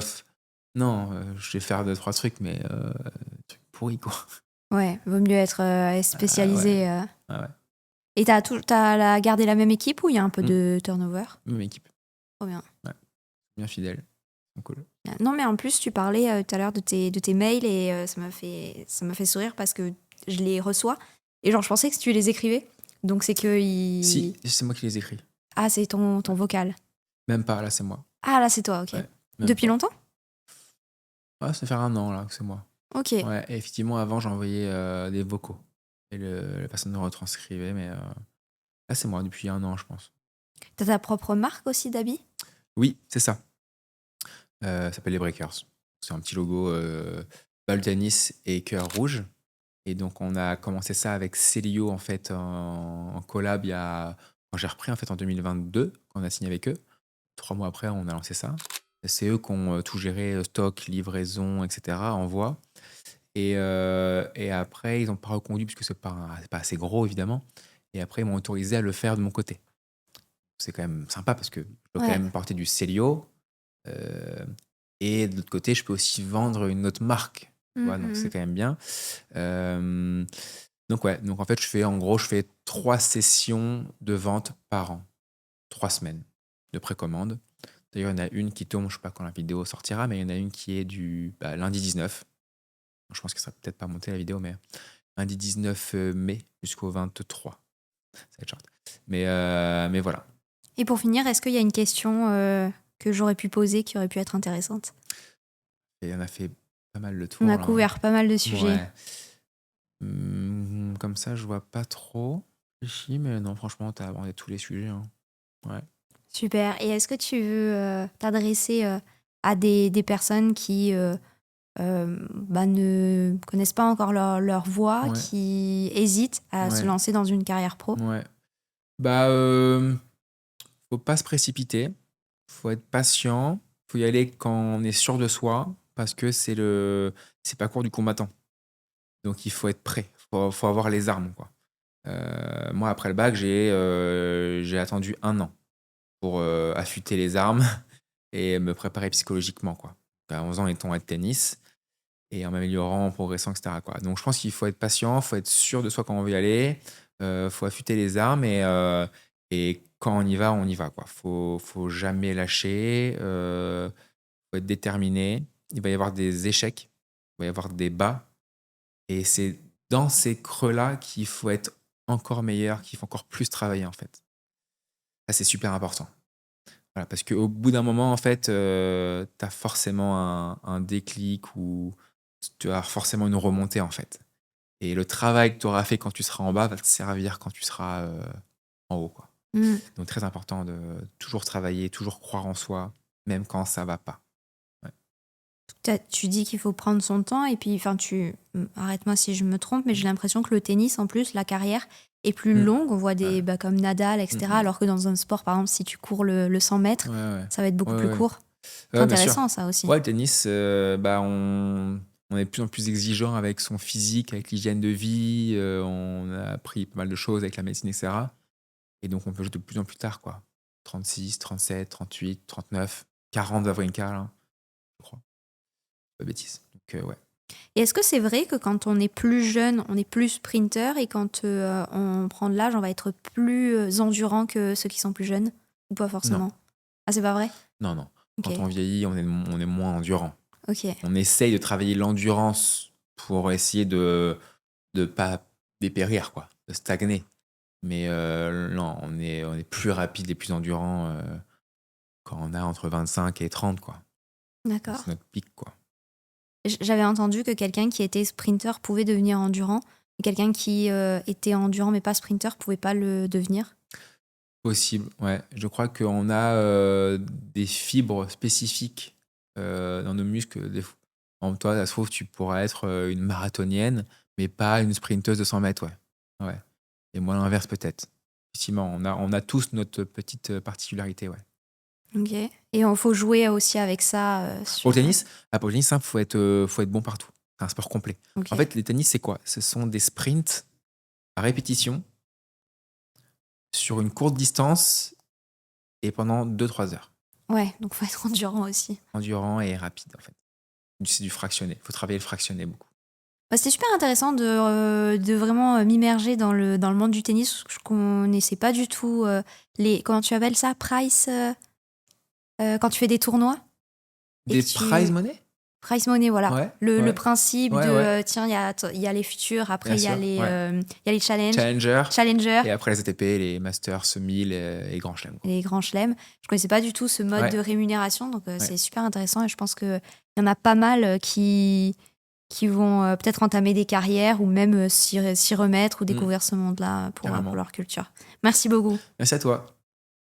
non, je vais faire 2-3 trucs, mais trucs pourris, quoi. Ouais, vaut mieux être, Ah ouais. spécialisé, Ah ouais. et gardé la même équipe ou il y a un peu de turnover? Même équipe. Trop bien. Ouais. Bien fidèle. Ils sont cool. Non, mais en plus, tu parlais, tout à l'heure de tes mails et ça m'a fait sourire parce que je les reçois et genre, je pensais que tu les écrivais. Donc c'est que Si, c'est moi qui les écris. Ah, c'est ton vocal. Même pas, là, c'est moi. Ah, là, c'est toi, OK. Ouais. Même Depuis pas. longtemps? Ouais, ça fait 1 an, là, que c'est moi. OK. Ouais, et effectivement, avant, j'envoyais des vocaux. Et la personne me retranscrivait, mais là, c'est moi depuis 1 an, je pense. T'as ta propre marque aussi d'habits? Oui, c'est ça. Ça s'appelle les Breakers. C'est un petit logo balle de tennis et cœur rouge. Et donc, on a commencé ça avec Célio, en fait, en collab. Quand j'ai repris, en fait, en 2022, quand on a signé avec eux. 3 mois après, on a lancé ça. C'est eux qui ont tout géré, stock, livraison, etc., envoi. Et après, ils n'ont pas reconduit, puisque c'est pas assez gros, évidemment. Et après, ils m'ont autorisé à le faire de mon côté. C'est quand même sympa, parce que je peux quand Ouais. même porter du Célio. euh, et de l'autre côté, je peux aussi vendre une autre marque. Tu vois, donc c'est quand même bien. Euh, donc ouais, donc en fait, je fais 3 sessions de vente par an. 3 semaines de précommande. D'ailleurs, il y en a une qui tombe, je sais pas quand la vidéo sortira, mais il y en a une qui est du lundi 19. Je pense que ça sera peut-être pas monté la vidéo, mais lundi 19 mai jusqu'au 23. Ça va être short. Mais voilà. Et pour finir, est-ce qu'il y a une question, que j'aurais pu poser qui aurait pu être intéressante? Et on a fait pas mal le On tour a là, hein. couvert pas mal de sujets. Ouais. Comme ça, je vois pas trop. Réfléchis, mais non, franchement, t'as abordé tous les sujets, hein. Ouais. Super. Et est-ce que tu veux t'adresser à des personnes qui ne connaissent pas encore leur voie, Ouais. qui hésitent à se Ouais. lancer dans une carrière pro? Ouais. Faut pas se précipiter. Faut être patient. Faut y aller quand on est sûr de soi, parce que c'est le parcours du combattant. Donc il faut être prêt. Faut avoir les armes, quoi. Moi, après le bac, j'ai attendu 1 an pour affûter les armes et me préparer psychologiquement, quoi. En faisant les tournois de tennis et en m'améliorant, en progressant, etc., quoi. Donc je pense qu'il faut être patient, faut être sûr de soi quand on veut y aller, faut affûter les armes et quand on y va, quoi. Faut jamais lâcher, faut être déterminé. Il va y avoir des échecs, il va y avoir des bas et c'est dans ces creux-là qu'il faut être encore meilleur, qu'il faut encore plus travailler, en fait. Ça, c'est super important. Voilà, parce qu'au bout d'un moment, en fait, tu as forcément un déclic ou tu as forcément une remontée, en fait. Et le travail que tu auras fait quand tu seras en bas va te servir quand tu seras en haut, quoi. Mm. Donc, très important de toujours travailler, toujours croire en soi, même quand ça va pas. Ouais. Tu dis qu'il faut prendre son temps et puis, arrête-moi si je me trompe, mais j'ai l'impression que le tennis, en plus, la carrière est plus Mm. longue. On voit Ouais. comme Nadal, etc. Mhm. Alors que dans un sport, par exemple, si tu cours le 100 mètres, Ouais, ouais. ça va être beaucoup Ouais, plus ouais. court. C'est Ouais, bien sûr. intéressant, ça aussi. Ouais, le tennis, on est de plus en plus exigeant avec son physique, avec l'hygiène de vie. On a appris pas mal de choses avec la médecine, etc. Et donc, on peut jouer de plus en plus tard, quoi. 36, 37, 38, 39, 40 Wawrinka, là, je crois. Pas de bêtises. Donc, ouais. Et est-ce que c'est vrai que quand on est plus jeune, on est plus sprinter et quand on prend de l'âge, on va être plus endurant que ceux qui sont plus jeunes? Ou pas forcément? Non, Ah, c'est pas vrai? non, non. Ok, Quand on vieillit, on est moins endurant. ok, On essaye de travailler l'endurance pour essayer de pas dépérir, quoi, de stagner. Mais non, on est plus rapide et plus endurant quand on a entre 25 et 30, quoi. d'accord. C'est notre pic, quoi. J'avais entendu que quelqu'un qui était sprinter pouvait devenir endurant et quelqu'un qui était endurant mais pas sprinter pouvait pas le devenir. Possible, ouais. Je crois qu'on a des fibres spécifiques dans nos muscles. En toi, ça se trouve, tu pourras être une marathonienne, mais pas une sprinteuse de 100 mètres, ouais. Ouais. Et moi, l'inverse, peut-être. Effectivement, on a tous notre petite particularité, ouais. Ok. Et il faut jouer aussi avec ça Pour sur. le tennis, pour le tennis, il faut être bon partout. C'est un sport complet. Ok. En fait, les tennis, c'est quoi? Ce sont des sprints à répétition sur une courte distance et pendant 2-3 heures. Ouais, donc faut être endurant aussi. Endurant et rapide, en fait. C'est du fractionné. Il faut travailler le fractionné beaucoup. Bah, c'était super intéressant de vraiment m'immerger dans le monde du tennis. Je connaissais pas du tout comment tu appelles ça? Quand tu fais des tournois et Des que prize money? prize money, voilà. Ouais, Le ouais, principe ouais, de ouais. tiens, il y a les futurs, après Bien il y a sûr, les, ouais. il y a les Challenger. challengers Et après les ATP, les Masters, 1000 et Grand Chelem, quoi. et les grands chelems. Je connaissais pas du tout ce mode Ouais, de rémunération, donc ouais. c'est super intéressant et je pense qu'il y en a pas mal qui vont peut-être entamer des carrières ou même s'y remettre ou découvrir ce monde-là pour Carrément. leur culture. Merci beaucoup. Merci à toi.